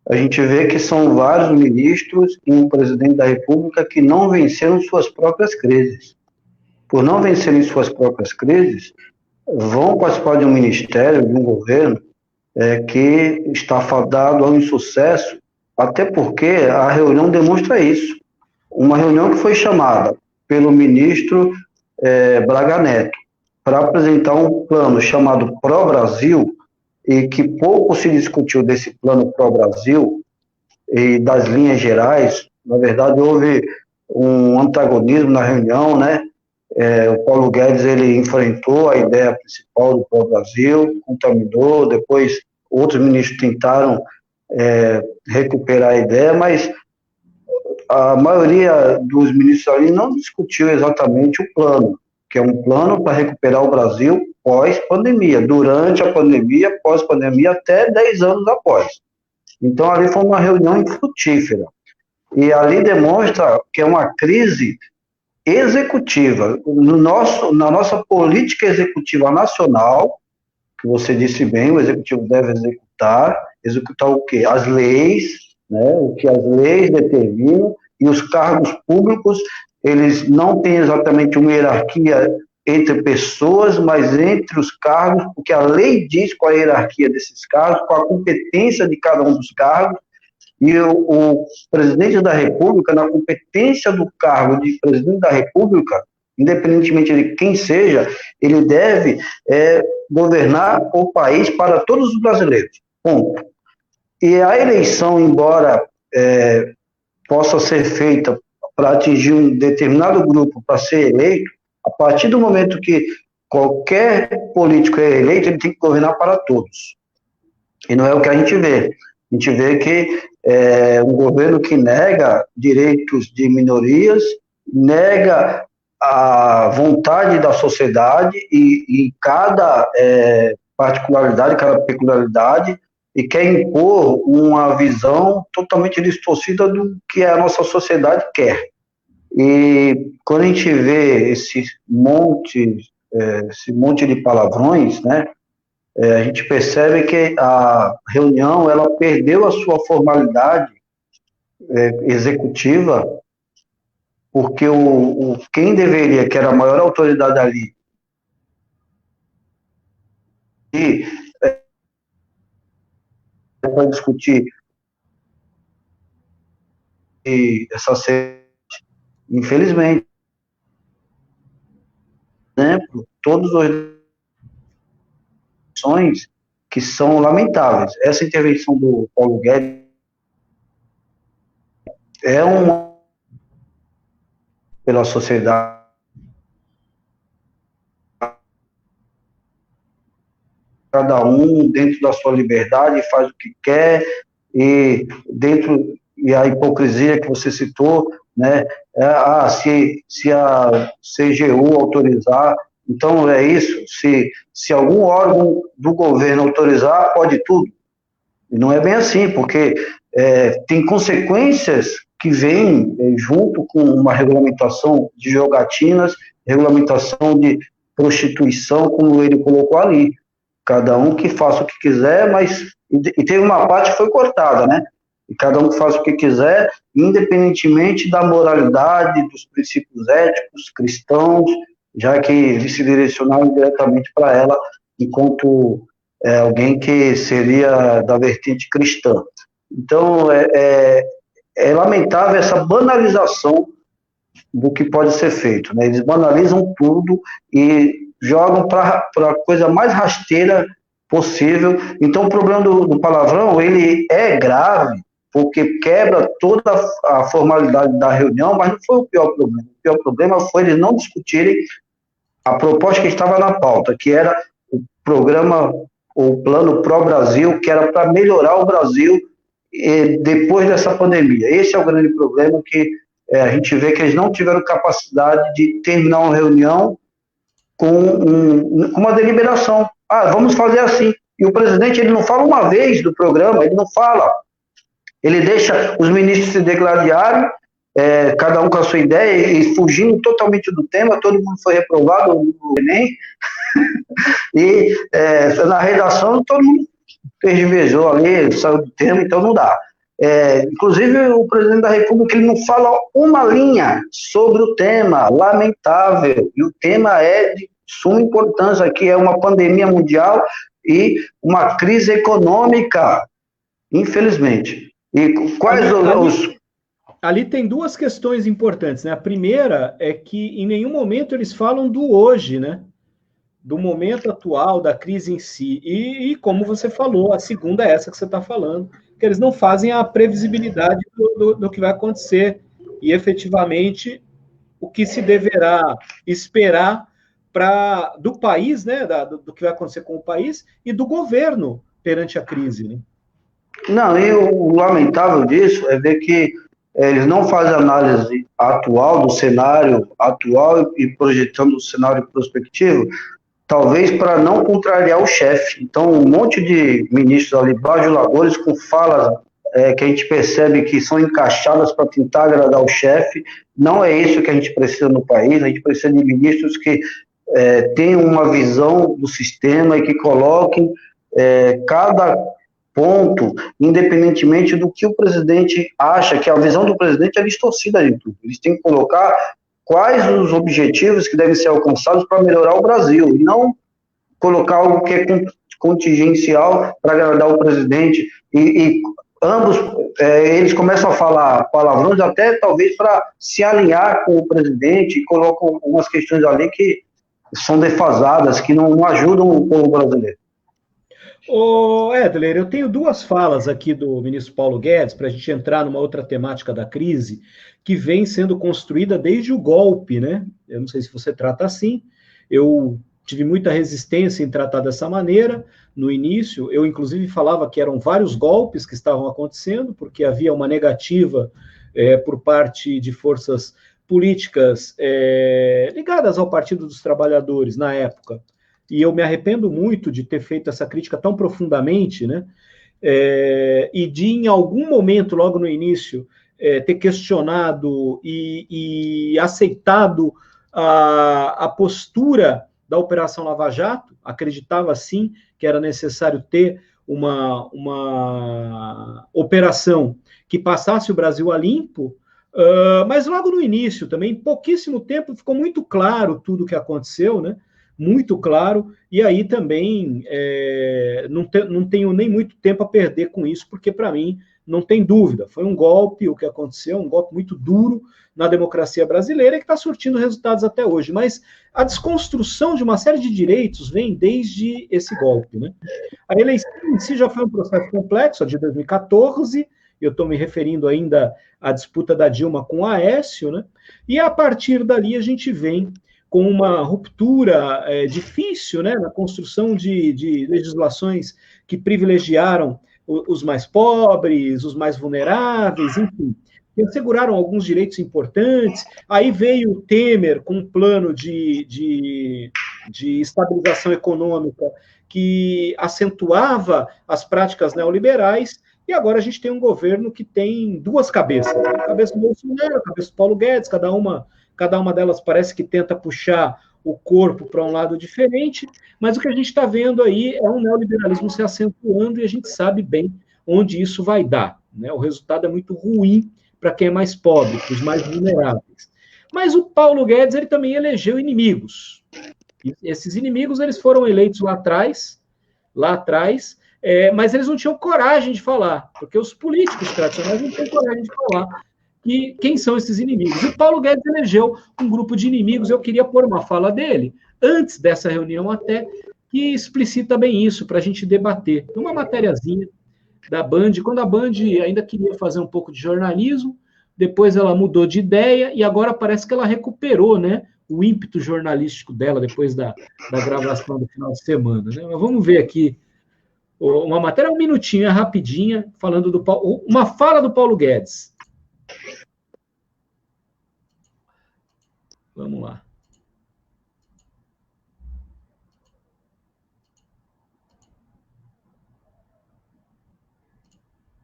a gente vê que são vários ministros e um presidente da República que não venceram suas próprias crises. Por não vencerem suas próprias crises, vão participar de um ministério, de um governo, que está fadado ao insucesso, até porque a reunião demonstra isso. Uma reunião que foi chamada pelo ministro Braga Neto para apresentar um plano chamado Pró-Brasil, e que pouco se discutiu desse plano Pró-Brasil e das linhas gerais. Na verdade, houve um antagonismo na reunião, né? O Paulo Guedes, ele enfrentou a ideia principal do Pró-Brasil, contaminou, depois outros ministros tentaram recuperar a ideia, mas a maioria dos ministros ali não discutiu exatamente o plano, que é um plano para recuperar o Brasil pós-pandemia, durante a pandemia, pós-pandemia, até 10 anos após. Então, ali foi uma reunião infrutífera. E ali demonstra que é uma crise executiva. Na nossa política executiva nacional, que você disse bem, o executivo deve executar o quê? As leis, né? O que as leis determinam, e os cargos públicos, eles não têm exatamente uma hierarquia entre pessoas, mas entre os cargos, porque a lei diz qual é a hierarquia desses cargos, qual a competência de cada um dos cargos, e o presidente da República, na competência do cargo de presidente da República, independentemente de quem seja, ele deve governar o país para todos os brasileiros. Ponto. E a eleição, embora possa ser feita para atingir um determinado grupo para ser eleito, a partir do momento que qualquer político é eleito, ele tem que governar para todos. E não é o que a gente vê. A gente vê que um governo que nega direitos de minorias, nega a vontade da sociedade e cada particularidade, cada peculiaridade, e quer impor uma visão totalmente distorcida do que a nossa sociedade quer. E quando a gente vê esse monte de palavrões, né, a gente percebe que a reunião ela perdeu a sua formalidade executiva, porque quem deveria, que era a maior autoridade ali, para discutir essa série, infelizmente, todos os ações que são lamentáveis. Essa intervenção do Paulo Guedes é uma pela sociedade, cada um dentro da sua liberdade faz o que quer, e a hipocrisia que você citou, né? Se a CGU autorizar, então é isso, se algum órgão do governo autorizar, pode tudo. E não é bem assim, porque tem consequências que vêm junto com uma regulamentação de jogatinas, regulamentação de prostituição, como ele colocou ali. Cada um que faça o que quiser, mas... E teve uma parte que foi cortada, né? E cada um que faça o que quiser, independentemente da moralidade, dos princípios éticos, cristãos, já que eles se direcionaram diretamente para ela, enquanto alguém que seria da vertente cristã. Então, é lamentável essa banalização do que pode ser feito, né? Eles banalizam tudo e jogam para a coisa mais rasteira possível. Então, o problema do palavrão, ele é grave, porque quebra toda a formalidade da reunião, mas não foi o pior problema. O pior problema foi eles não discutirem a proposta que estava na pauta, que era o programa, o plano Pró-Brasil, que era para melhorar o Brasil depois dessa pandemia. Esse é o grande problema, que a gente vê que eles não tiveram capacidade de terminar uma reunião com uma deliberação. Vamos fazer assim. E o presidente, ele não fala uma vez do programa, ele não fala. Ele deixa os ministros se degladiarem, cada um com a sua ideia, e fugindo totalmente do tema. Todo mundo foi reprovado no Enem, e na redação todo mundo tergiversou ali, saiu do tema, então não dá. Inclusive, o presidente da República, ele não fala uma linha sobre o tema, lamentável, e o tema é de suma importância, que é uma pandemia mundial e uma crise econômica, infelizmente. E quais Ali tem duas questões importantes, né? A primeira é que em nenhum momento eles falam do hoje, né? Do momento atual, da crise em si. E como você falou, a segunda é essa que você está falando, que eles não fazem a previsibilidade do que vai acontecer e, efetivamente, o que se deverá esperar do país, né, do que vai acontecer com o país e do governo perante a crise, né? Não, e o lamentável disso é ver que eles não fazem análise atual do cenário atual e projetando o cenário prospectivo, talvez para não contrariar o chefe. Então, um monte de ministros ali, bajuladores, com falas que a gente percebe que são encaixadas para tentar agradar o chefe. Não é isso que a gente precisa no país. A gente precisa de ministros que tenham uma visão do sistema e que coloquem cada ponto, independentemente do que o presidente acha, que a visão do presidente é distorcida de tudo. Eles têm que colocar quais os objetivos que devem ser alcançados para melhorar o Brasil, e não colocar algo que é contingencial para agradar o presidente. E ambos, eles começam a falar palavrões até talvez para se alinhar com o presidente, e colocam algumas questões ali que são defasadas, que não ajudam o povo brasileiro. Ô, Edler, eu tenho duas falas aqui do ministro Paulo Guedes, para a gente entrar numa outra temática da crise, que vem sendo construída desde o golpe, né? Eu não sei se você trata assim, eu tive muita resistência em tratar dessa maneira no início. Eu, inclusive, falava que eram vários golpes que estavam acontecendo, porque havia uma negativa por parte de forças políticas ligadas ao Partido dos Trabalhadores na época. E eu me arrependo muito de ter feito essa crítica tão profundamente, né? E de, em algum momento, logo no início, ter questionado e aceitado a postura da Operação Lava Jato. Acreditava, sim, que era necessário ter uma operação que passasse o Brasil a limpo, mas logo no início também, em pouquíssimo tempo, ficou muito claro tudo o que aconteceu, né? Muito claro, e aí também não tenho nem muito tempo a perder com isso, porque para mim não tem dúvida, foi um golpe o que aconteceu, um golpe muito duro na democracia brasileira e que está surtindo resultados até hoje, mas a desconstrução de uma série de direitos vem desde esse golpe, né? A eleição em si já foi um processo complexo, a de 2014, eu estou me referindo ainda à disputa da Dilma com o Aécio, né? E a partir dali a gente vem com uma ruptura difícil, né, na construção de legislações que privilegiaram os mais pobres, os mais vulneráveis, enfim, que asseguraram alguns direitos importantes. Aí veio o Temer com um plano de estabilização econômica que acentuava as práticas neoliberais, e agora a gente tem um governo que tem duas cabeças, a cabeça do Bolsonaro, a cabeça do Paulo Guedes, cada uma delas parece que tenta puxar o corpo para um lado diferente, mas o que a gente está vendo aí é um neoliberalismo se acentuando, e a gente sabe bem onde isso vai dar, né? O resultado é muito ruim para quem é mais pobre, para os mais vulneráveis. Mas o Paulo Guedes, ele também elegeu inimigos. E esses inimigos, eles foram eleitos lá atrás, mas eles não tinham coragem de falar, porque os políticos tradicionais não têm coragem de falar quem são esses inimigos. E o Paulo Guedes elegeu um grupo de inimigos. Eu queria pôr uma fala dele, antes dessa reunião até, que explicita bem isso, para a gente debater. Uma matériazinha da Band, quando a Band ainda queria fazer um pouco de jornalismo, depois ela mudou de ideia e agora parece que ela recuperou, né, o ímpeto jornalístico dela depois da gravação do final de semana. Né? Mas vamos ver aqui uma matéria, um minutinho, é rapidinha, falando uma fala do Paulo Guedes. Vamos lá.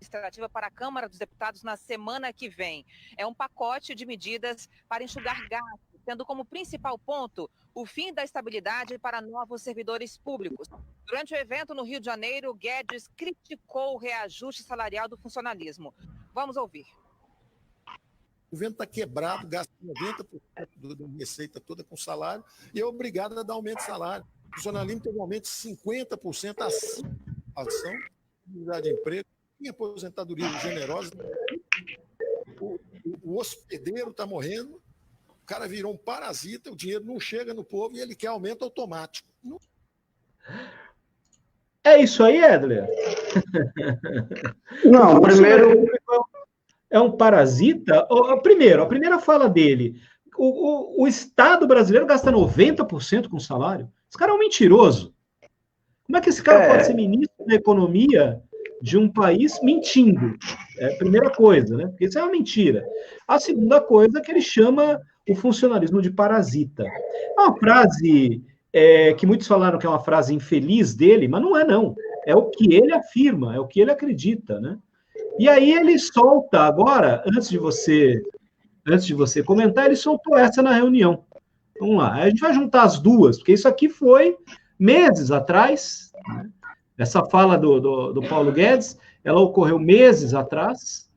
Legislativa para a Câmara dos Deputados na semana que vem. É um pacote de medidas para enxugar gastos, tendo como principal ponto o fim da estabilidade para novos servidores públicos. Durante o evento no Rio de Janeiro, Guedes criticou o reajuste salarial do funcionalismo. Vamos ouvir. O governo está quebrado, gasta 90% da receita toda com salário e é obrigado a dar aumento de salário. O funcionalismo teve um aumento de 50% acima da inflação, de emprego, em aposentadoria generosa. O hospedeiro está morrendo, o cara virou um parasita, o dinheiro não chega no povo e ele quer aumento automático. É isso aí, Edler? Não, primeiro... É um parasita? Primeiro, a primeira fala dele, o Estado brasileiro gasta 90% com salário? Esse cara é um mentiroso. Como é que esse cara pode ser ministro da Economia de um país mentindo? É a primeira coisa, né? Porque isso é uma mentira. A segunda coisa é que ele chama o funcionalismo de parasita. É uma frase que muitos falaram que é uma frase infeliz dele, mas não é, não. É o que ele afirma, é o que ele acredita, né? E aí ele solta agora, antes de você comentar, ele soltou essa na reunião. Vamos lá, a gente vai juntar as duas, porque isso aqui foi meses atrás, né? Essa fala do Paulo Guedes, ela ocorreu meses atrás,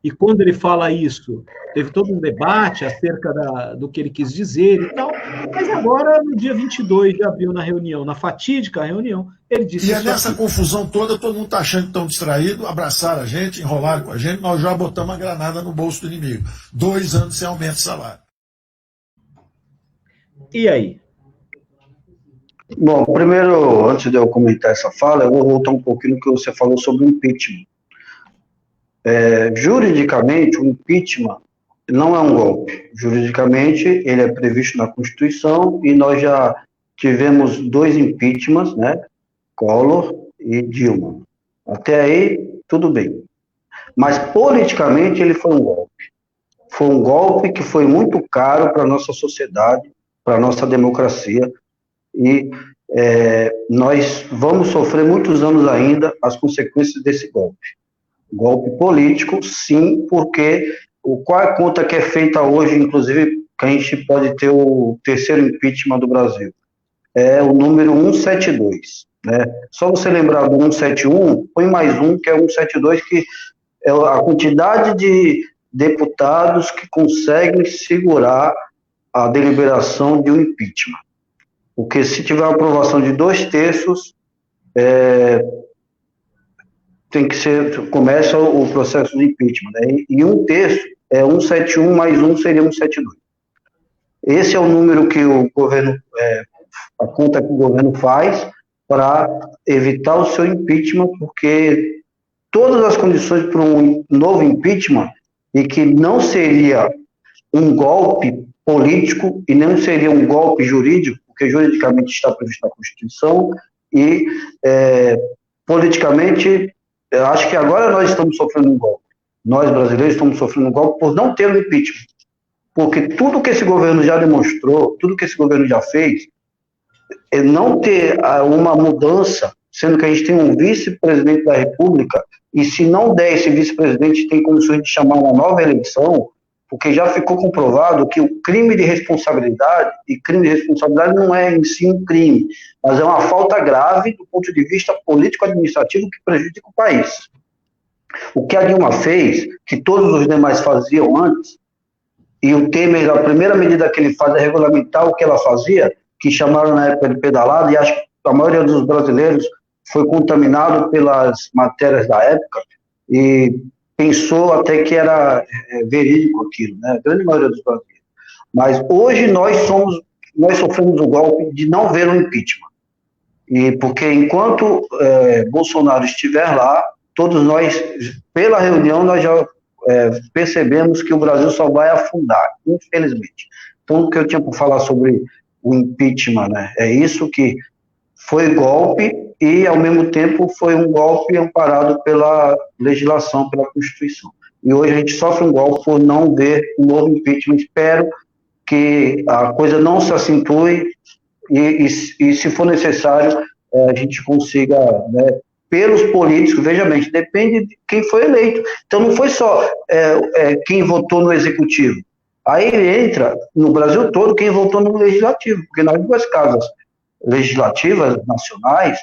e quando ele fala isso, teve todo um debate acerca do que ele quis dizer e tal, mas agora, no dia 22 de abril, na reunião, na fatídica reunião, ele disse... E é nessa confusão toda, todo mundo está achando que estão distraídos, abraçaram a gente, enrolaram com a gente, nós já botamos a granada no bolso do inimigo. 2 anos sem aumento de salário. E aí? Bom, primeiro, antes de eu comentar essa fala, eu vou voltar um pouquinho no que você falou sobre o impeachment. Juridicamente, o impeachment não é um golpe. Juridicamente, ele é previsto na Constituição e nós já tivemos 2 impeachments, né? Collor e Dilma. Até aí, tudo bem. Mas, politicamente, ele foi um golpe. Foi um golpe que foi muito caro para a nossa sociedade, para a nossa democracia, e nós vamos sofrer muitos anos ainda as consequências desse golpe. Golpe político, sim, porque qual é a conta que é feita hoje, inclusive, que a gente pode ter o 3º impeachment do Brasil? É o número 172. Né? Só você lembrar do 171, põe mais um, que é 172, que é a quantidade de deputados que conseguem segurar a deliberação de um impeachment. Porque se tiver a aprovação de 2/3, tem que ser, começa o processo de impeachment, né? E 1/3 é 171 mais 1 seria 172. Esse é o número que o governo, a conta que o governo faz para evitar o seu impeachment, porque todas as condições para um novo impeachment, e que não seria um golpe político e não seria um golpe jurídico, porque juridicamente está previsto na Constituição, e politicamente, eu acho que agora nós estamos sofrendo um golpe. Nós, brasileiros, estamos sofrendo um golpe por não ter um impeachment. Porque tudo que esse governo já demonstrou, tudo que esse governo já fez, é não ter uma mudança, sendo que a gente tem um vice-presidente da República, e se não der esse vice-presidente, tem condições de chamar uma nova eleição, porque já ficou comprovado que o crime de responsabilidade, e crime de responsabilidade não é em si um crime, mas é uma falta grave do ponto de vista político-administrativo que prejudica o país. O que a Dilma fez, que todos os demais faziam antes, e o Temer, a primeira medida que ele faz é regulamentar o que ela fazia, que chamaram na época de pedalada, e acho que a maioria dos brasileiros foi contaminado pelas matérias da época, e pensou até que era verídico aquilo, né? A grande maioria dos brasileiros. Mas hoje nós somos nós sofremos o golpe de não ver o impeachment. E porque enquanto Bolsonaro estiver lá, todos nós, pela reunião, nós já percebemos que o Brasil só vai afundar, infelizmente. Então, o que eu tinha para falar sobre o impeachment, né, é isso, que foi golpe e, ao mesmo tempo, foi um golpe amparado pela legislação, pela Constituição. E hoje a gente sofre um golpe por não ver um novo impeachment. Espero que a coisa não se acentue e se for necessário, a gente consiga, né, pelos políticos, veja bem, depende de quem foi eleito. Então não foi só quem votou no executivo. Aí entra, no Brasil todo, quem votou no legislativo, porque nas duas casas legislativas nacionais,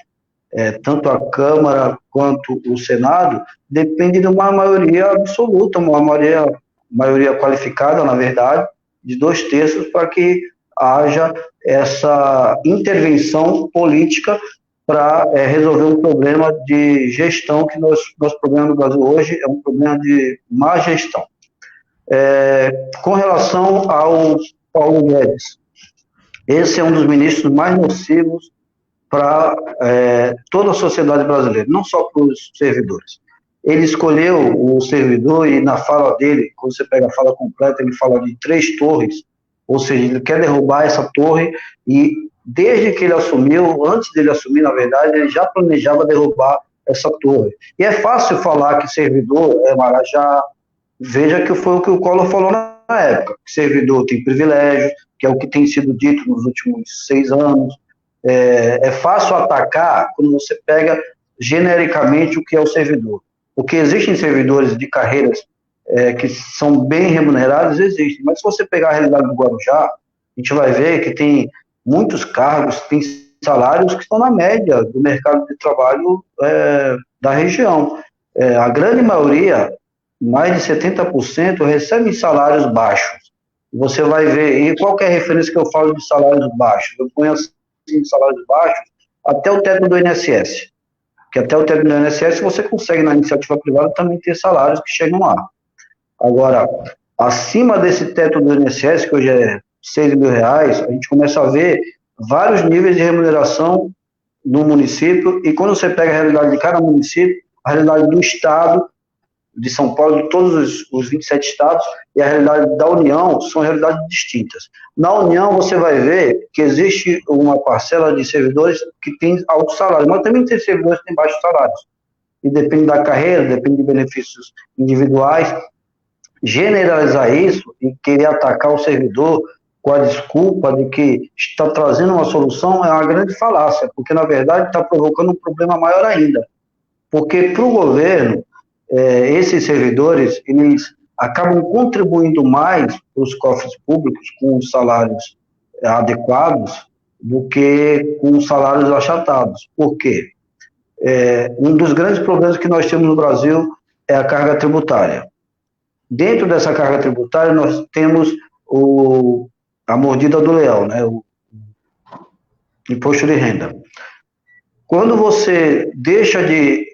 tanto a Câmara quanto o Senado, depende de uma maioria absoluta, uma maioria qualificada, na verdade, de 2/3, para que haja essa intervenção política para resolver um problema de gestão, que nosso problema no Brasil hoje é um problema de má gestão. Com relação ao Paulo Guedes, esse é um dos ministros mais nocivos para toda a sociedade brasileira, não só para os servidores. Ele escolheu o servidor e na fala dele, quando você pega a fala completa, ele fala de 3 torres, ou seja, ele quer derrubar essa torre e desde que ele assumiu, antes dele assumir, na verdade, ele já planejava derrubar essa torre. E é fácil falar que servidor é Marajá. Veja que foi o que o Collor falou na época, que servidor tem privilégios, que é o que tem sido dito nos últimos 6 anos. É fácil atacar quando você pega genericamente o que é o servidor. Porque existem servidores de carreiras que são bem remunerados, existem. Mas se você pegar a realidade do Guarujá, a gente vai ver que tem muitos cargos, tem salários que estão na média do mercado de trabalho da região. A grande maioria, mais de 70%, recebem salários baixos. Você vai ver, e qual que é a referência que eu falo de salários baixos? Eu ponho assim, salários baixos, até o teto do INSS. Que até o teto do INSS você consegue, na iniciativa privada, também ter salários que chegam lá. Agora, acima desse teto do INSS, que hoje é 6 mil reais, a gente começa a ver vários níveis de remuneração no município, e quando você pega a realidade de cada município, a realidade do Estado, de São Paulo, de todos os 27 estados, e a realidade da União são realidades distintas. Na União, você vai ver que existe uma parcela de servidores que tem altos salários, mas também tem servidores que têm baixos salários. E depende da carreira, depende de benefícios individuais. Generalizar isso e querer atacar o servidor com a desculpa de que está trazendo uma solução é uma grande falácia, porque, na verdade, está provocando um problema maior ainda. Porque, para o governo, esses servidores, eles acabam contribuindo mais para os cofres públicos com os salários adequados do que com os salários achatados. Por quê? Um dos grandes problemas que nós temos no Brasil é a carga tributária. Dentro dessa carga tributária, nós temos a mordida do leão, né? O imposto de renda. Quando você deixa de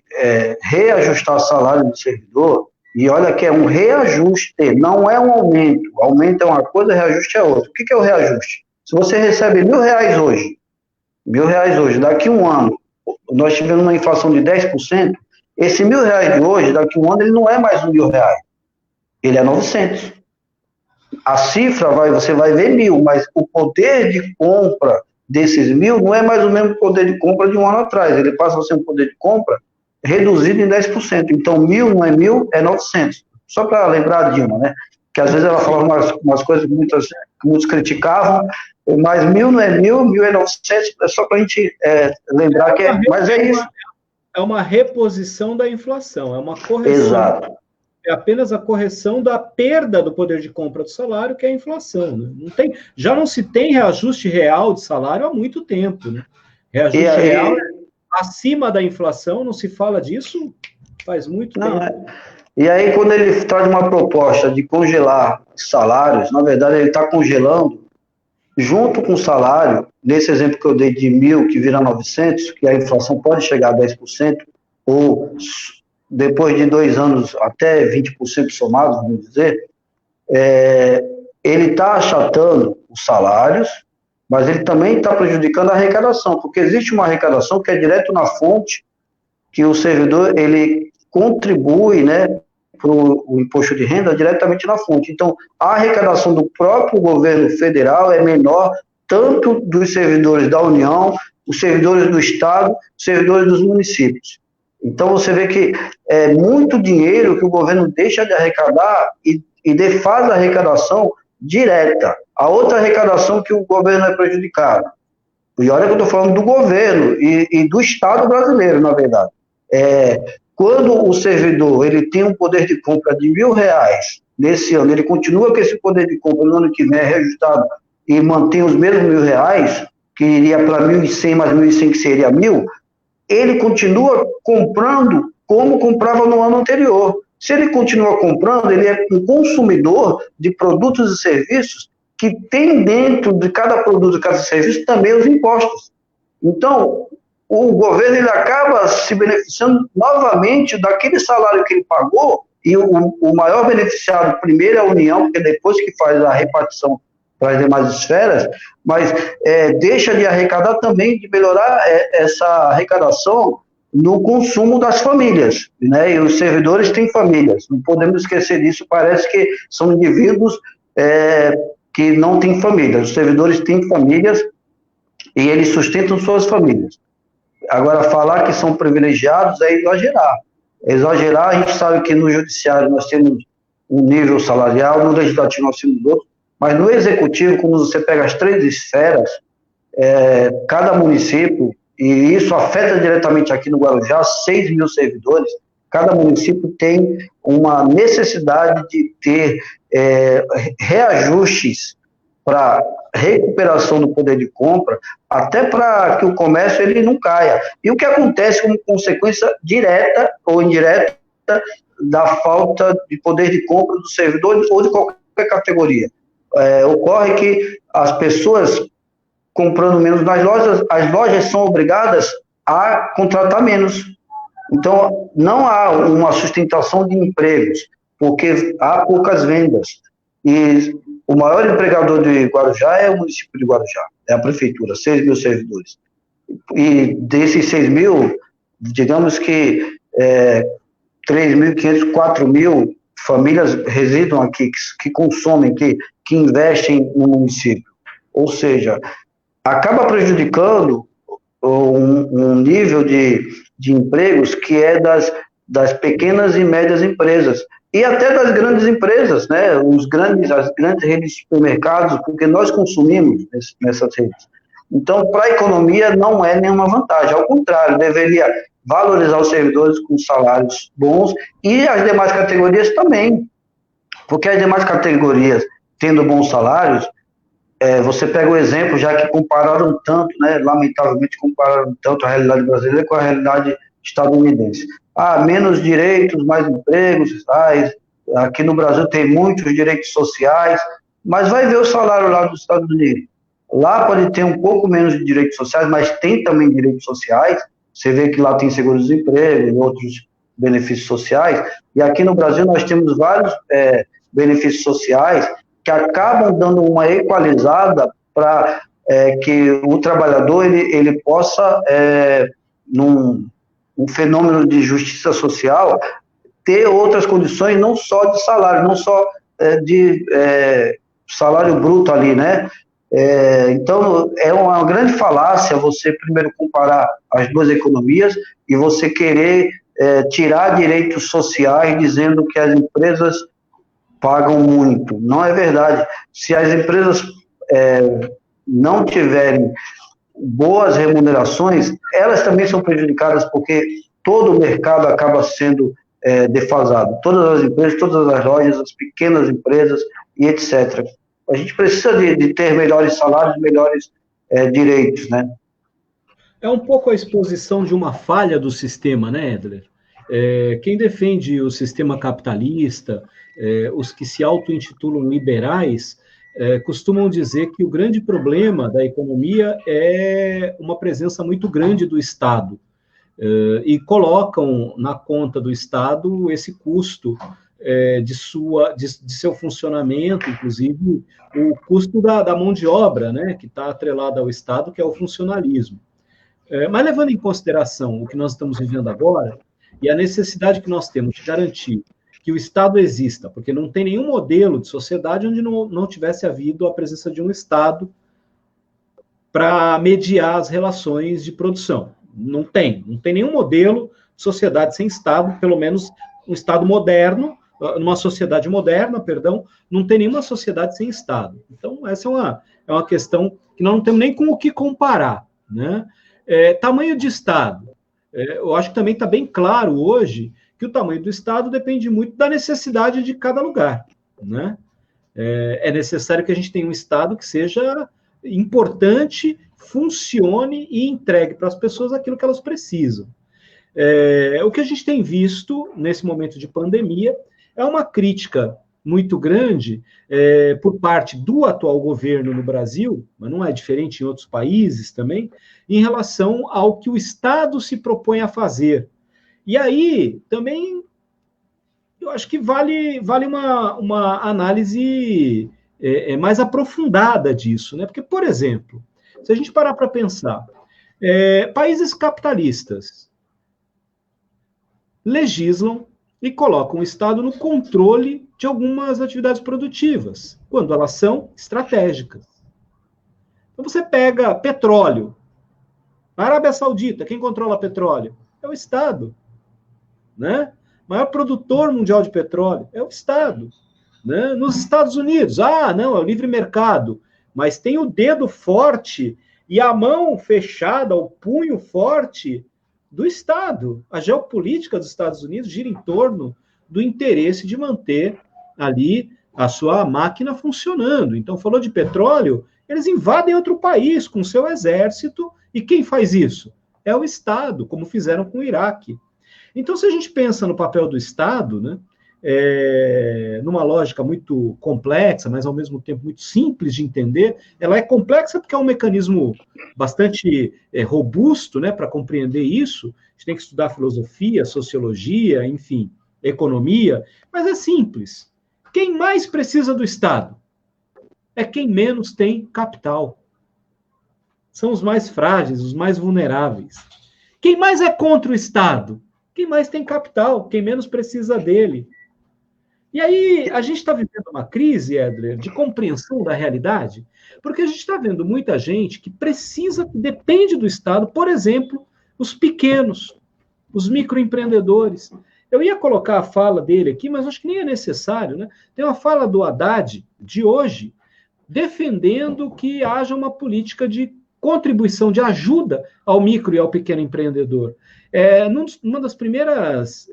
reajustar salário do servidor, e olha que é um reajuste, não é um aumento. Aumento é uma coisa, reajuste é outra. O que é o reajuste? Se você recebe R$1.000 hoje, daqui a um ano, nós tivemos uma inflação de 10%, esse R$1.000 de hoje, daqui a um ano, ele não é mais R$1.000, ele é 900. A cifra, você vai ver 1.000, mas o poder de compra desses 1.000 não é mais o mesmo poder de compra de um ano atrás, ele passa a ser um poder de compra reduzido em 10%. Então, 1.000 não é 1.000, é 900. Só para lembrar a Dilma, né? Que às vezes ela falava umas coisas que muitos criticavam, mas 1.000 não é 1.000, 1.000 é 900, é só para a gente lembrar que mas é isso. É uma reposição da inflação, é uma correção. Exato. É apenas a correção da perda do poder de compra do salário, que é a inflação. Né? Já não se tem reajuste real de salário há muito tempo. Né? Reajuste real acima da inflação, não se fala disso faz muito tempo. E aí, quando ele traz uma proposta de congelar salários, na verdade, ele está congelando, junto com o salário, nesse exemplo que eu dei de 1.000, que vira 900, que a inflação pode chegar a 10%, ou depois de 2 anos até 20% somados, vamos dizer, ele está achatando os salários mas ele também está prejudicando a arrecadação, porque existe uma arrecadação que é direto na fonte, que o servidor, ele contribui, né, para o imposto de renda diretamente na fonte. Então, a arrecadação do próprio governo federal é menor, tanto dos servidores da União, os servidores do Estado, os servidores dos municípios. Então, você vê que é muito dinheiro que o governo deixa de arrecadar e defaz a arrecadação direta. A outra arrecadação que o governo é prejudicado. E olha que eu estou falando do governo e do Estado brasileiro, na verdade. Quando o servidor ele tem um poder de compra de R$1.000 nesse ano, ele continua com esse poder de compra no ano que vem reajustado e mantém os mesmos R$1.000, que iria para 1.100 mais 1.100, que seria 1.000, ele continua comprando como comprava no ano anterior. Se ele continua comprando, ele é um consumidor de produtos e serviços que tem dentro de cada produto e cada serviço também os impostos. Então, o governo ele acaba se beneficiando novamente daquele salário que ele pagou, e o maior beneficiado primeiro é a União, porque depois que faz a repartição para as demais esferas, mas deixa de arrecadar também, de melhorar essa arrecadação no consumo das famílias, né? E os servidores têm famílias, não podemos esquecer disso, parece que são indivíduos que não têm famílias, os servidores têm famílias e eles sustentam suas famílias. Agora, falar que são privilegiados é exagerar. A gente sabe que no judiciário nós temos um nível salarial, no legislativo nós temos outro, mas no executivo, quando você pega as 3 esferas, cada município, e isso afeta diretamente aqui no Guarujá, 6.000 servidores, cada município tem uma necessidade de ter reajustes para recuperação do poder de compra, até para que o comércio ele não caia. E o que acontece como consequência direta ou indireta da falta de poder de compra dos servidores ou de qualquer categoria? Ocorre que as pessoas comprando menos nas lojas, as lojas são obrigadas a contratar menos. Então, não há uma sustentação de empregos, porque há poucas vendas. E o maior empregador de Guarujá é o município de Guarujá, é a prefeitura, 6.000 servidores. E desses 6.000, digamos que 3.500, 4.000 famílias residam aqui, que consomem, que investem no município. Ou seja, acaba prejudicando um nível de empregos que é das pequenas e médias empresas, e até das grandes empresas, né? As grandes redes de supermercados, porque nós consumimos nessas redes. Então, para a economia não é nenhuma vantagem, ao contrário, deveria valorizar os servidores com salários bons e as demais categorias também, porque as demais categorias, tendo bons salários, você pega o exemplo, já que compararam tanto, né, lamentavelmente compararam tanto a realidade brasileira com a realidade estadunidense. Menos direitos, mais empregos, aqui no Brasil tem muitos direitos sociais, mas vai ver o salário lá dos Estados Unidos. Lá pode ter um pouco menos de direitos sociais, mas tem também direitos sociais. Você vê que lá tem seguro-desemprego e outros benefícios sociais, e aqui no Brasil nós temos vários benefícios sociais que acabam dando uma equalizada para que o trabalhador ele possa, num fenômeno de justiça social, ter outras condições, não só de salário, não só de salário bruto ali, né? Então, é uma grande falácia você primeiro comparar as duas economias e você querer tirar direitos sociais dizendo que as empresas pagam muito. Não é verdade. Se as empresas não tiverem boas remunerações, elas também são prejudicadas, porque todo o mercado acaba sendo defasado. Todas as empresas, todas as lojas, as pequenas empresas e etc. A gente precisa de ter melhores salários, melhores direitos, né? É um pouco a exposição de uma falha do sistema, né, Edler? Quem defende o sistema capitalista, os que se auto-intitulam liberais, costumam dizer que o grande problema da economia é uma presença muito grande do Estado, e colocam na conta do Estado esse custo de seu funcionamento, inclusive o custo da mão de obra, né, que está atrelada ao Estado, que é o funcionalismo. Mas levando em consideração o que nós estamos vivendo agora e a necessidade que nós temos de garantir que o Estado exista, porque não tem nenhum modelo de sociedade onde não tivesse havido a presença de um Estado para mediar as relações de produção. Não tem nenhum modelo de sociedade sem Estado, pelo menos um Estado moderno, numa sociedade moderna, perdão, não tem nenhuma sociedade sem Estado. Então, essa é uma questão que nós não temos nem com o que comparar, né? Tamanho de Estado. Eu acho que também está bem claro hoje que o tamanho do Estado depende muito da necessidade de cada lugar, né? É necessário que a gente tenha um Estado que seja importante, funcione e entregue para as pessoas aquilo que elas precisam. O que a gente tem visto nesse momento de pandemia é uma crítica muito grande por parte do atual governo no Brasil, mas não é diferente em outros países também, em relação ao que o Estado se propõe a fazer. E aí, também, eu acho que vale uma análise mais aprofundada disso, né? Porque, por exemplo, se a gente parar para pensar, países capitalistas legislam e colocam o Estado no controle de algumas atividades produtivas, quando elas são estratégicas. Então, você pega petróleo. Na Arábia Saudita, quem controla petróleo? É o Estado. Né? O maior produtor mundial de petróleo é o Estado. Né? Nos Estados Unidos, não, é o livre mercado, mas tem o dedo forte e a mão fechada, o punho forte do Estado. A geopolítica dos Estados Unidos gira em torno do interesse de manter ali a sua máquina funcionando. Então, falou de petróleo, eles invadem outro país com seu exército, e quem faz isso? É o Estado, como fizeram com o Iraque. Então, se a gente pensa no papel do Estado, né, numa lógica muito complexa, mas ao mesmo tempo muito simples de entender, ela é complexa porque é um mecanismo bastante robusto, né, para compreender isso. A gente tem que estudar filosofia, sociologia, enfim, economia, mas é simples. Quem mais precisa do Estado? É quem menos tem capital. São os mais frágeis, os mais vulneráveis. Quem mais é contra o Estado? Quem mais tem capital, quem menos precisa dele. E aí, a gente está vivendo uma crise, Edler, de compreensão da realidade, porque a gente está vendo muita gente que depende do Estado, por exemplo, os pequenos, os microempreendedores. Eu ia colocar a fala dele aqui, mas acho que nem é necessário, né? Tem uma fala do Haddad, de hoje, defendendo que haja uma política de contribuição, de ajuda ao micro e ao pequeno empreendedor. Numa das primeiras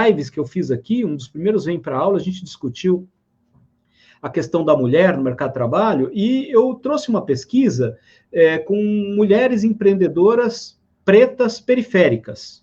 lives que eu fiz aqui, um dos primeiros Vem para a Aula, a gente discutiu a questão da mulher no mercado de trabalho, e eu trouxe uma pesquisa com mulheres empreendedoras pretas periféricas.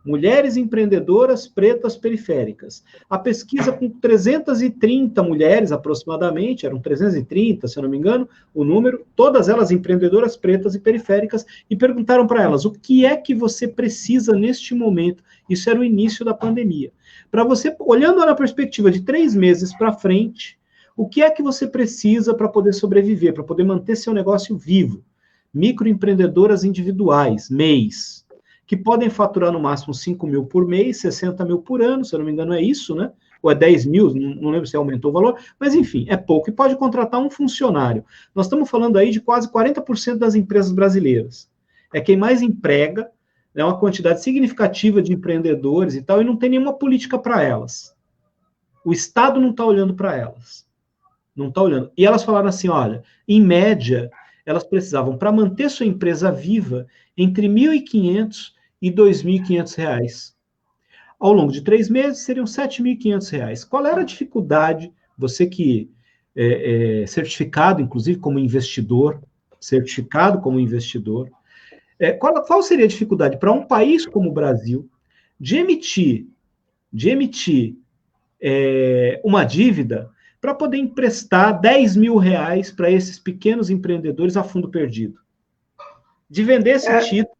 Mulheres empreendedoras pretas periféricas. A pesquisa com 330 mulheres, aproximadamente, eram 330, se eu não me engano, o número, todas elas empreendedoras pretas e periféricas, e perguntaram para elas, o que é que você precisa neste momento? Isso era o início da pandemia. Para você, olhando na perspectiva de 3 meses para frente, o que é que você precisa para poder sobreviver, para poder manter seu negócio vivo? Microempreendedoras individuais, MEIs, que podem faturar no máximo 5 mil por mês, 60 mil por ano, se eu não me engano é isso, né? Ou é 10 mil, não lembro se aumentou o valor, mas enfim, é pouco, e pode contratar um funcionário. Nós estamos falando aí de quase 40% das empresas brasileiras. É quem mais emprega, é uma quantidade significativa de empreendedores e tal, e não tem nenhuma política para elas. O Estado não está olhando para elas. Não está olhando. E elas falaram assim, olha, em média, elas precisavam, para manter sua empresa viva, entre R$ 1.500 e R$ 2.500. Ao longo de 3 meses, seriam R$ 7.500. Qual era a dificuldade, você que é certificado, inclusive, como investidor, qual seria a dificuldade para um país como o Brasil de emitir uma dívida para poder emprestar R$ 10.000 para esses pequenos empreendedores a fundo perdido? De vender esse título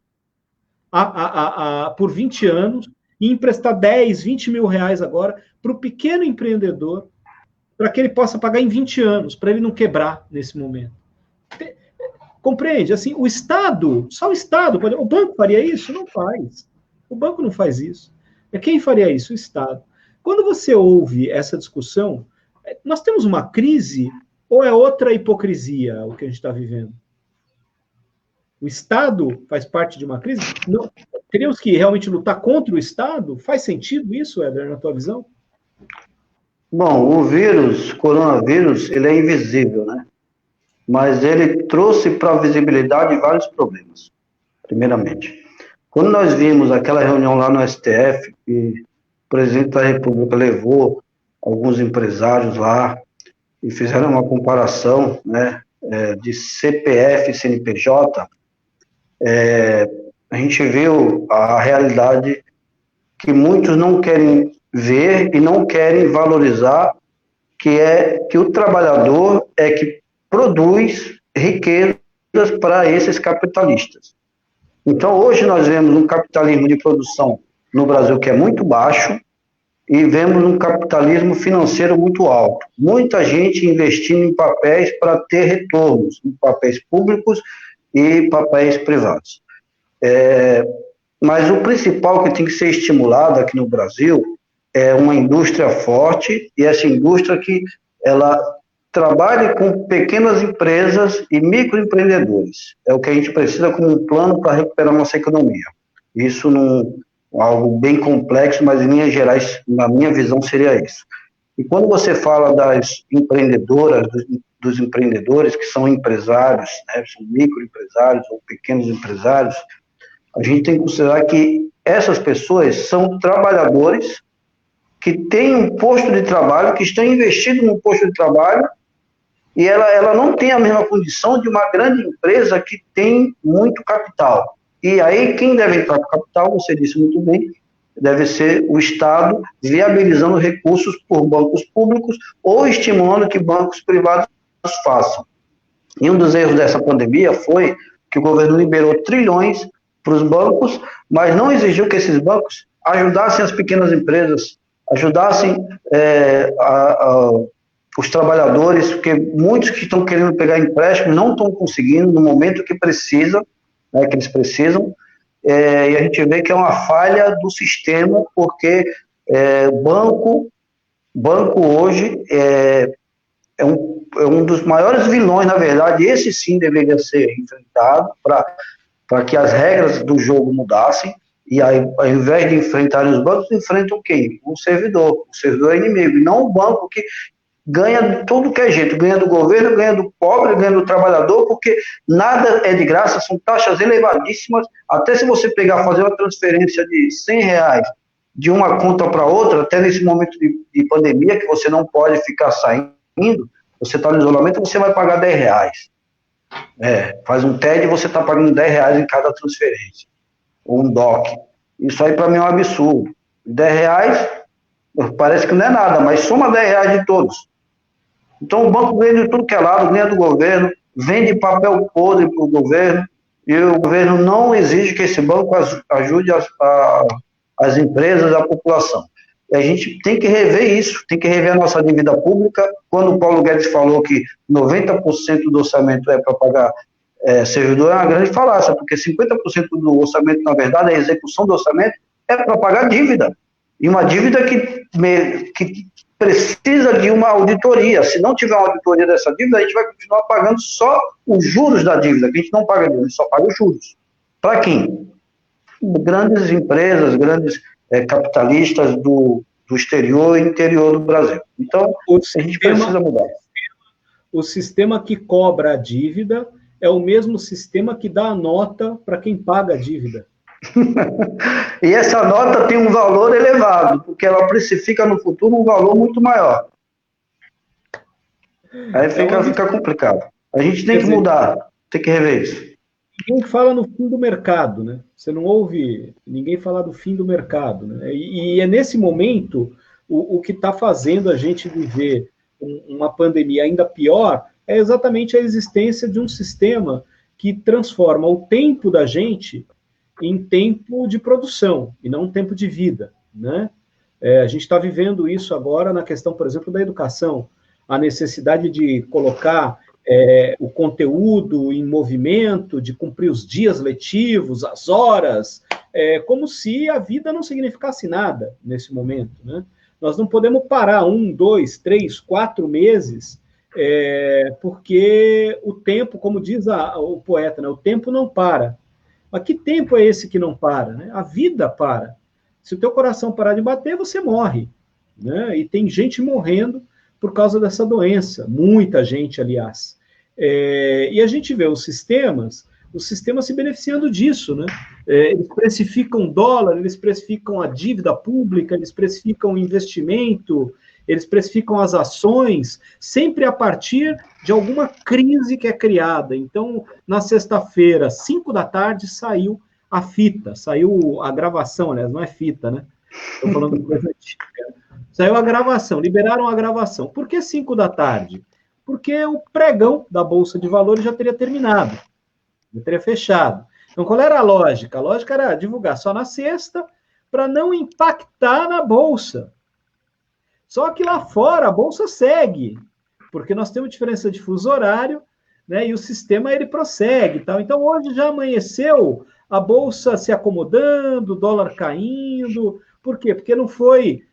por 20 anos e emprestar 10, 20 mil reais agora para o pequeno empreendedor, para que ele possa pagar em 20 anos, para ele não quebrar nesse momento. Compreende? Assim, o Estado, só o Estado, o banco faria isso? Não faz. O banco não faz isso. Quem faria isso? O Estado. Quando você ouve essa discussão, nós temos uma crise ou é outra hipocrisia o que a gente está vivendo? O Estado faz parte de uma crise? Não. Teríamos que realmente lutar contra o Estado? Faz sentido isso, Éder, na tua visão? Bom, o vírus, coronavírus, ele é invisível, né? Mas ele trouxe para a visibilidade vários problemas, primeiramente. Quando nós vimos aquela reunião lá no STF, que o presidente da República levou alguns empresários lá e fizeram uma comparação, né, de CPF e CNPJ, a gente viu a realidade que muitos não querem ver e não querem valorizar, que é que o trabalhador é que produz riquezas para esses capitalistas. Então, hoje nós vemos um capitalismo de produção no Brasil que é muito baixo e vemos um capitalismo financeiro muito alto. Muita gente investindo em papéis para ter retornos, em papéis públicos e papéis privados. Mas o principal que tem que ser estimulado aqui no Brasil é uma indústria forte, e essa indústria que ela trabalhe com pequenas empresas e microempreendedores. É o que a gente precisa como um plano para recuperar nossa economia. Isso não é algo bem complexo, mas em linhas gerais, na minha visão, seria isso. E quando você fala das empreendedoras, dos empreendedores, que são empresários, né, são microempresários ou pequenos empresários, a gente tem que considerar que essas pessoas são trabalhadores que têm um posto de trabalho, que estão investidos no posto de trabalho, e ela não tem a mesma condição de uma grande empresa que tem muito capital. E aí, quem deve entrar com capital, você disse muito bem, deve ser o Estado viabilizando recursos por bancos públicos ou estimulando que bancos privados façam. E um dos erros dessa pandemia foi que o governo liberou trilhões para os bancos, mas não exigiu que esses bancos ajudassem as pequenas empresas, ajudassem os trabalhadores, porque muitos que estão querendo pegar empréstimo não estão conseguindo no momento que precisa, né, que eles precisam, e a gente vê que é uma falha do sistema, porque banco hoje é um dos maiores vilões, na verdade, esse sim deveria ser enfrentado para que as regras do jogo mudassem, e aí, ao invés de enfrentarem os bancos, enfrentam quem? O servidor é inimigo, e não o banco que ganha de tudo que é jeito, ganha do governo, ganha do pobre, ganha do trabalhador, porque nada é de graça, são taxas elevadíssimas, até se você fazer uma transferência de R$100 de uma conta para outra, até nesse momento de pandemia, que você não pode ficar saindo, você está no isolamento, você vai pagar R$10. Faz um TED e você está pagando R$10 em cada transferência, ou um DOC. Isso aí para mim é um absurdo. R$10 parece que não é nada, mas soma R$10 de todos. Então o banco ganha de tudo que é lado, ganha do governo, vende papel podre para o governo, e o governo não exige que esse banco ajude as empresas, a população. E a gente tem que rever isso, tem que rever a nossa dívida pública. Quando o Paulo Guedes falou que 90% do orçamento é para pagar servidor, é uma grande falácia, porque 50% do orçamento, na verdade, a execução do orçamento é para pagar dívida. E uma dívida que precisa de uma auditoria. Se não tiver uma auditoria dessa dívida, a gente vai continuar pagando só os juros da dívida, que a gente não paga dívida, a gente só paga os juros. Para quem? Grandes empresas, grandes capitalistas do exterior e interior do Brasil. Então, a gente precisa mudar. O sistema que cobra a dívida é o mesmo sistema que dá a nota para quem paga a dívida. E essa nota tem um valor elevado, porque ela precifica no futuro um valor muito maior. Aí fica complicado. A gente tem que mudar, tem que rever isso. Ninguém fala no fim do mercado, né? Você não ouve ninguém falar do fim do mercado, né? E é nesse momento o que está fazendo a gente viver uma pandemia ainda pior é exatamente a existência de um sistema que transforma o tempo da gente em tempo de produção, e não tempo de vida, né? A gente está vivendo isso agora na questão, por exemplo, da educação, a necessidade de colocar o conteúdo em movimento, de cumprir os dias letivos, as horas, como se a vida não significasse nada nesse momento, né? Nós não podemos parar 1, 2, 3, 4 meses, porque o tempo, como diz o poeta, né, o tempo não para. Mas que tempo é esse que não para, né? A vida para. Se o teu coração parar de bater, você morre, né? E tem gente morrendo por causa dessa doença, muita gente, aliás. E a gente vê os sistemas se beneficiando disso, né? Eles precificam dólar, eles precificam a dívida pública, eles precificam o investimento, eles precificam as ações, sempre a partir de alguma crise que é criada. Então, na sexta-feira, 5 da tarde, saiu a fita, saiu a gravação, aliás, não é fita, né? Estou falando coisa antiga. Saiu a gravação, liberaram a gravação. Por que 5 da tarde? Porque o pregão da Bolsa de Valores já teria terminado, já teria fechado. Então, qual era a lógica? A lógica era divulgar só na sexta, para não impactar na Bolsa. Só que lá fora a Bolsa segue, porque nós temos diferença de fuso horário, né, e o sistema ele prossegue. Tal. Então, hoje já amanheceu a Bolsa se acomodando, o dólar caindo. Por quê? Porque não foi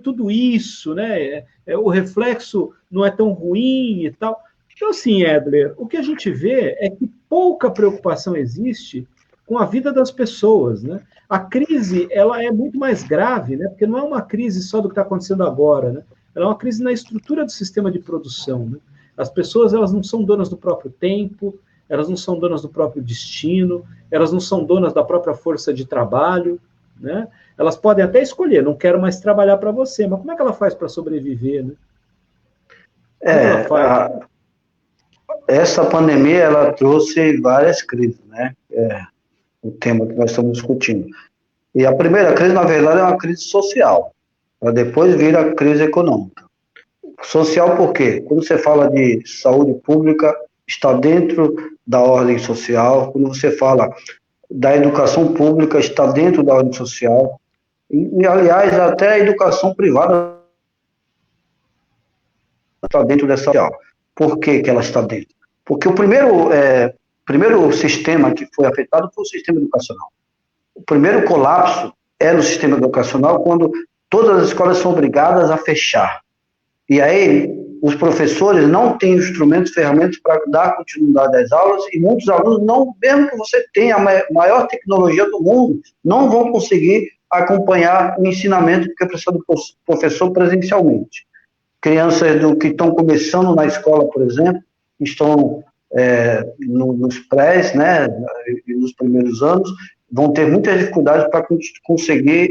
tudo isso, né? O reflexo não é tão ruim e tal. Então, assim, Edler, o que a gente vê é que pouca preocupação existe com a vida das pessoas, né? A crise, ela é muito mais grave, né? Porque não é uma crise só do que está acontecendo agora, né? Ela é uma crise na estrutura do sistema de produção, né? As pessoas, elas não são donas do próprio tempo, elas não são donas do próprio destino, elas não são donas da própria força de trabalho, né? Elas podem até escolher, não quero mais trabalhar para você, mas como é que ela faz para sobreviver, né? Essa pandemia, ela trouxe várias crises, né? O tema que nós estamos discutindo. E a primeira crise, na verdade, é uma crise social, para depois vir a crise econômica. Social por quê? Quando você fala de saúde pública, está dentro da ordem social. Quando você fala da educação pública, está dentro da ordem social. E aliás, até a educação privada está dentro dessa social. Por que ela está dentro? Porque o primeiro sistema que foi afetado foi o sistema educacional. O primeiro colapso é no sistema educacional, quando todas as escolas são obrigadas a fechar. E aí, os professores não têm instrumentos, ferramentas para dar continuidade às aulas, e muitos alunos, não, mesmo que você tenha a maior tecnologia do mundo, não vão conseguir acompanhar o ensinamento que precisa do professor presencialmente. Crianças que estão começando na escola, por exemplo, estão nos prés, né, nos primeiros anos, vão ter muitas dificuldades para conseguir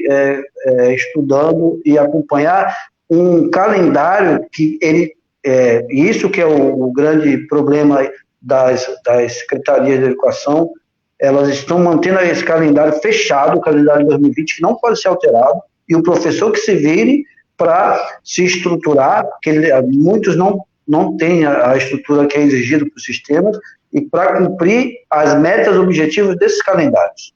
estudando e acompanhar um calendário que isso que é o grande problema das secretarias de educação. Elas estão mantendo esse calendário fechado, o calendário de 2020, que não pode ser alterado, e o professor que se vire para se estruturar, porque muitos não têm a estrutura que é exigida para os sistemas, e para cumprir as metas, objetivos desses calendários.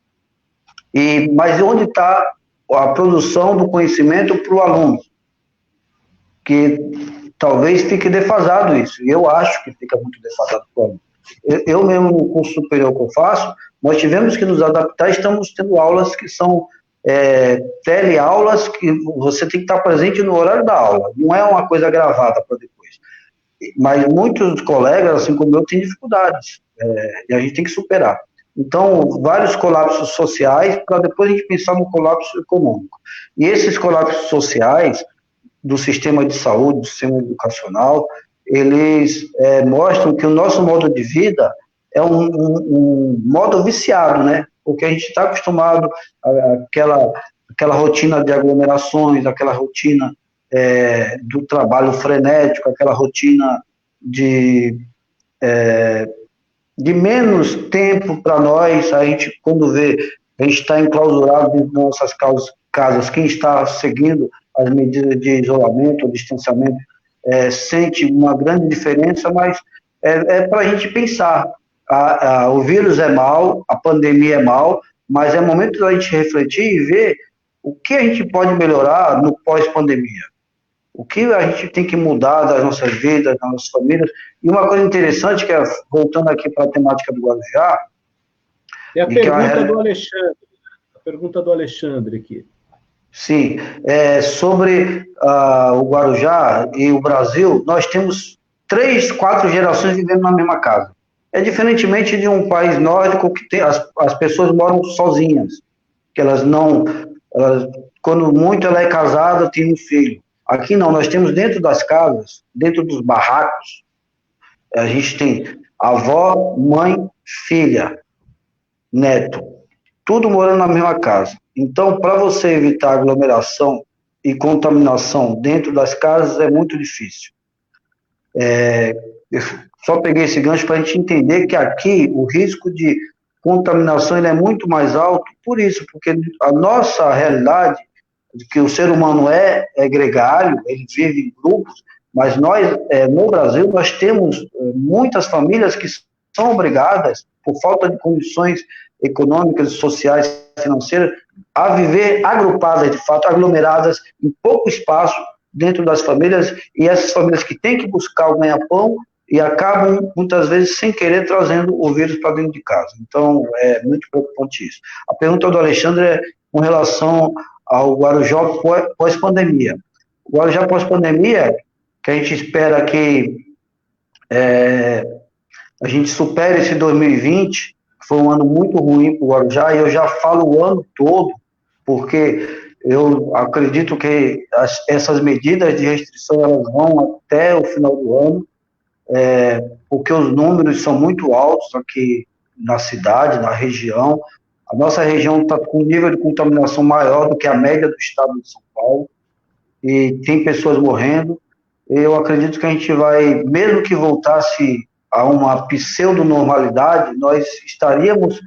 Mas onde está a produção do conhecimento para o aluno? Que talvez fique defasado isso, e eu acho que fica muito defasado para o aluno. Eu mesmo, no curso superior que eu faço, nós tivemos que nos adaptar, estamos tendo aulas que são teleaulas, que você tem que estar presente no horário da aula, não é uma coisa gravada para depois. Mas muitos colegas, assim como eu, têm dificuldades, e a gente tem que superar. Então, vários colapsos sociais, para depois a gente pensar no colapso econômico. E esses colapsos sociais, do sistema de saúde, do sistema educacional, eles mostram que o nosso modo de vida é um modo viciado, né? Porque a gente está acostumado àquela rotina de aglomerações, aquela rotina do trabalho frenético, aquela rotina de menos tempo para nós. A gente, quando vê, a gente está enclausurado dentro das nossas casas, quem está seguindo as medidas de isolamento, distanciamento, sente uma grande diferença, mas para a gente pensar. O vírus é mau, a pandemia é mau, mas é momento da gente refletir e ver o que a gente pode melhorar no pós-pandemia. O que a gente tem que mudar das nossas vidas, das nossas famílias. E uma coisa interessante, que é, voltando aqui para a temática do Guarujá... É a pergunta do Alexandre. A pergunta do Alexandre aqui. Sim, sobre o Guarujá e o Brasil, nós temos 3, 4 gerações vivendo na mesma casa. É diferentemente de um país nórdico que tem, as pessoas moram sozinhas, que quando muito ela é casada, tem um filho. Aqui não, nós temos dentro das casas, dentro dos barracos, a gente tem avó, mãe, filha, neto, tudo morando na mesma casa. Então, para você evitar aglomeração e contaminação dentro das casas, é muito difícil. Eu só peguei esse gancho para a gente entender que aqui o risco de contaminação ele é muito mais alto, por isso, porque a nossa realidade, que o ser humano é gregário, ele vive em grupos, mas nós, no Brasil, nós temos muitas famílias que são obrigadas, por falta de condições econômicas, sociais, financeiras, a viver agrupadas, de fato, aglomeradas em pouco espaço dentro das famílias, e essas famílias que têm que buscar o ganha-pão e acabam, muitas vezes, sem querer, trazendo o vírus para dentro de casa. Então, é muito preocupante isso. A pergunta do Alexandre é com relação ao Guarujá pós-pandemia. O Guarujá pós-pandemia, que a gente espera que a gente supere esse 2020, que foi um ano muito ruim para o Guarujá, e eu já falo o ano todo, porque eu acredito que essas medidas de restrição elas vão até o final do ano, porque os números são muito altos aqui na cidade, na região. A nossa região está com um nível de contaminação maior do que a média do estado de São Paulo, e tem pessoas morrendo. Eu acredito que a gente vai, mesmo que voltasse a uma pseudo-normalidade, nós estaríamos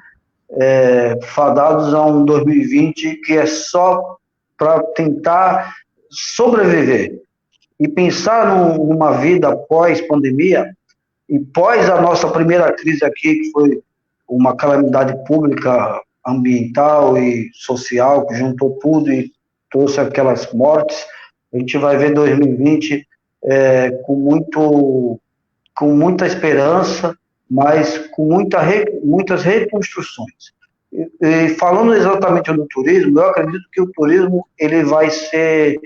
fadados a um 2020 que é só para tentar sobreviver. E pensar numa vida pós-pandemia, e pós a nossa primeira crise aqui, que foi uma calamidade pública, ambiental e social, que juntou tudo e trouxe aquelas mortes, a gente vai ver 2020 com muita esperança, mas com muitas reconstruções. E falando exatamente do turismo, eu acredito que o turismo ele vai ser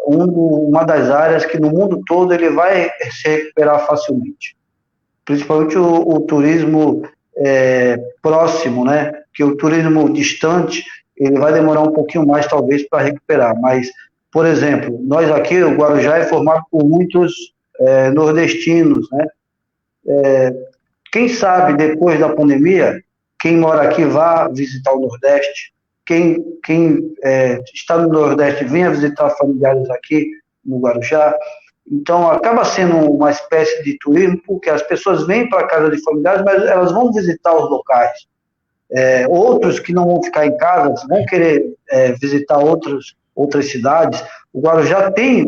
uma das áreas que no mundo todo ele vai se recuperar facilmente. Principalmente o turismo próximo, né? Que o turismo distante ele vai demorar um pouquinho mais talvez para recuperar. Mas, por exemplo, nós aqui, o Guarujá é formado por muitos nordestinos, né? Quem sabe depois da pandemia, quem mora aqui vá visitar o Nordeste, quem está no Nordeste venha visitar familiares aqui no Guarujá. Então, acaba sendo uma espécie de turismo, porque as pessoas vêm para a casa de familiares, mas elas vão visitar os locais. Outros que não vão ficar em casa, vão querer visitar outras cidades. O Guarujá tem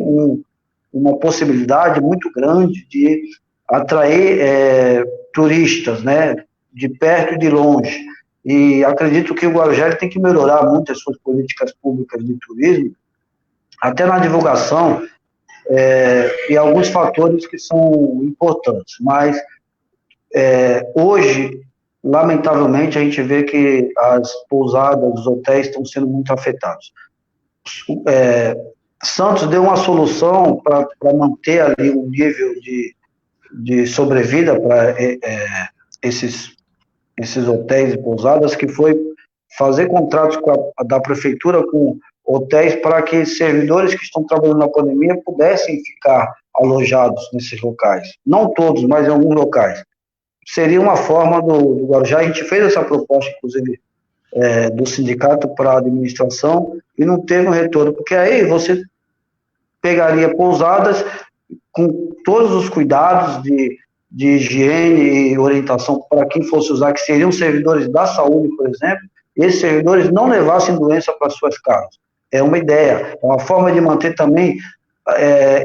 uma possibilidade muito grande de atrair turistas, né, de perto e de longe. E acredito que o Guarujá tem que melhorar muito as suas políticas públicas de turismo, até na divulgação, e alguns fatores que são importantes. Mas hoje, lamentavelmente, a gente vê que as pousadas, os hotéis estão sendo muito afetados. Santos deu uma solução para manter ali um nível de sobrevida para esses hotéis e pousadas, que foi fazer contratos da prefeitura com hotéis para que servidores que estão trabalhando na pandemia pudessem ficar alojados nesses locais. Não todos, mas em alguns locais. Seria uma forma do Guarujá. A gente fez essa proposta, inclusive, do sindicato para a administração, e não teve um retorno, porque aí você pegaria pousadas com todos os cuidados de higiene e orientação para quem fosse usar, que seriam servidores da saúde, por exemplo, e esses servidores não levassem doença para suas casas. É uma ideia, é uma forma de manter também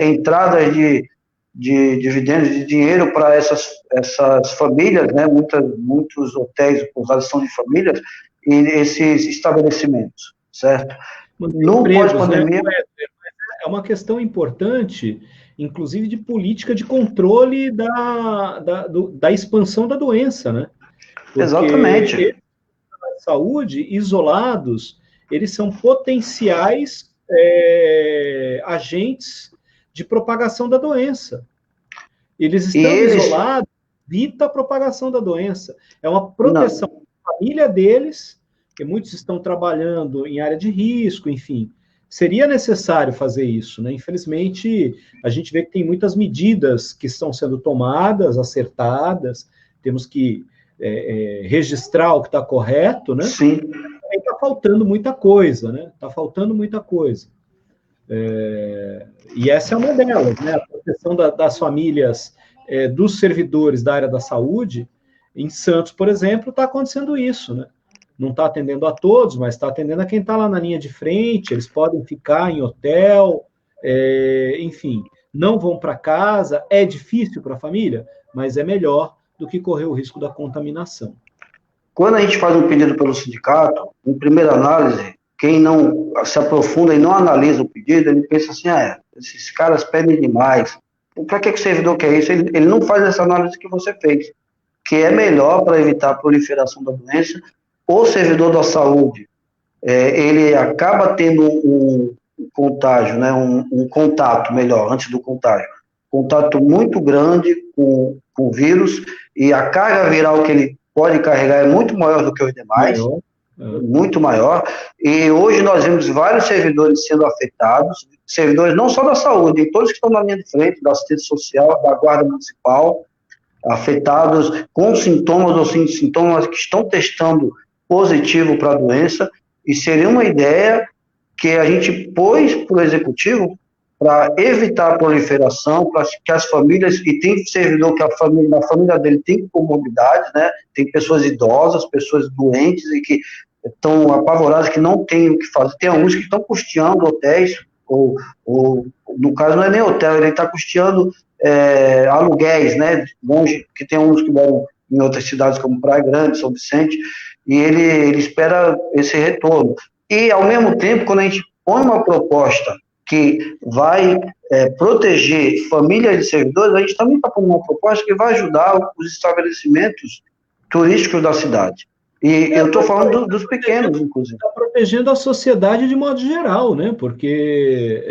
entradas de dividendos, de dinheiro para essas famílias, né? Muitos hotéis, pousadas são de famílias, esses estabelecimentos, certo? No pós-pandemia... Né? É uma questão importante, inclusive de política de controle da expansão da doença, né? Porque exatamente. Eles, na saúde, isolados, eles são potenciais agentes de propagação da doença. Eles estão isolados, evita a propagação da doença. É uma proteção da família deles, que muitos estão trabalhando em área de risco, enfim. Seria necessário fazer isso, né? Infelizmente, a gente vê que tem muitas medidas que estão sendo tomadas, acertadas, temos que registrar o que está correto, né? Sim. Aí está faltando muita coisa, né? Está faltando muita coisa. E essa é uma delas, né? A proteção das famílias, dos servidores da área da saúde. Em Santos, por exemplo, está acontecendo isso, né? Não está atendendo a todos, mas está atendendo a quem está lá na linha de frente, eles podem ficar em hotel, enfim, não vão para casa, é difícil para a família, mas é melhor do que correr o risco da contaminação. Quando a gente faz um pedido pelo sindicato, em primeira análise, quem não se aprofunda e não analisa o pedido, ele pensa assim, esses caras pedem demais, para que o servidor quer isso? Ele não faz essa análise que você fez, que é melhor para evitar a proliferação da doença. O servidor da saúde, ele acaba tendo um contágio, né, um contato, melhor, antes do contágio, contato muito grande com o vírus, e a carga viral que ele pode carregar é muito maior do que os demais, muito maior, e hoje nós vemos vários servidores sendo afetados, servidores não só da saúde, todos que estão na linha de frente, da assistência social, da guarda municipal, afetados com sintomas ou sem sintomas, que estão testando positivo para a doença, e seria uma ideia que a gente pôs para o executivo para evitar a proliferação, para que as famílias, e tem servidor que na família dele tem comorbidades, né? Tem pessoas idosas, pessoas doentes e que estão apavoradas, que não tem o que fazer. Tem alguns que estão custeando hotéis, ou no caso não é nem hotel, ele está custeando aluguéis, né? Longe, que tem uns que moram em outras cidades como Praia Grande, São Vicente, e ele espera esse retorno. E, ao mesmo tempo, quando a gente põe uma proposta que vai proteger famílias de servidores, a gente também está pondo uma proposta que vai ajudar os estabelecimentos turísticos da cidade. E eu estou falando dos pequenos, inclusive. Está protegendo a sociedade de modo geral, né? Porque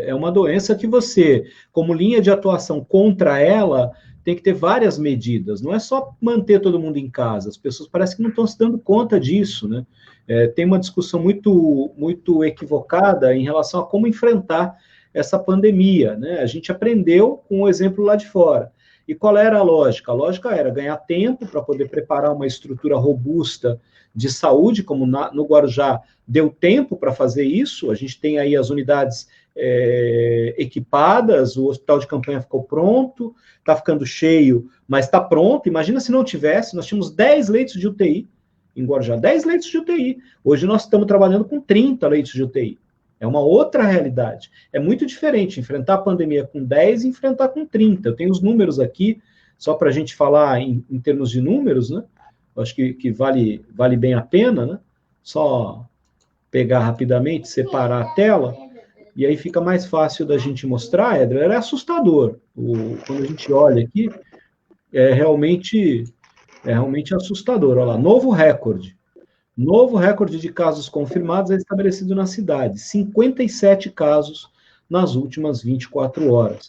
é uma doença que você, como linha de atuação contra ela, tem que ter várias medidas. Não é só manter todo mundo em casa. As pessoas parecem que não estão se dando conta disso, né? Tem uma discussão muito, muito equivocada em relação a como enfrentar essa pandemia, né? A gente aprendeu com o exemplo lá de fora. E qual era a lógica? A lógica era ganhar tempo para poder preparar uma estrutura robusta de saúde, como no Guarujá deu tempo para fazer isso. A gente tem aí as unidades equipadas, o hospital de campanha ficou pronto, está ficando cheio, mas está pronto. Imagina se não tivesse, nós tínhamos 10 leitos de UTI em Guarujá, 10 leitos de UTI. Hoje nós estamos trabalhando com 30 leitos de UTI. É uma outra realidade. É muito diferente enfrentar a pandemia com 10 e enfrentar com 30. Eu tenho os números aqui, só para a gente falar em termos de números, né? Eu acho que vale bem a pena, né? Só pegar rapidamente, separar a tela, e aí fica mais fácil da gente mostrar, Edra. Era assustador. Quando a gente olha aqui, é realmente assustador. Olha lá, novo recorde. Novo recorde de casos confirmados é estabelecido na cidade. 57 casos nas últimas 24 horas.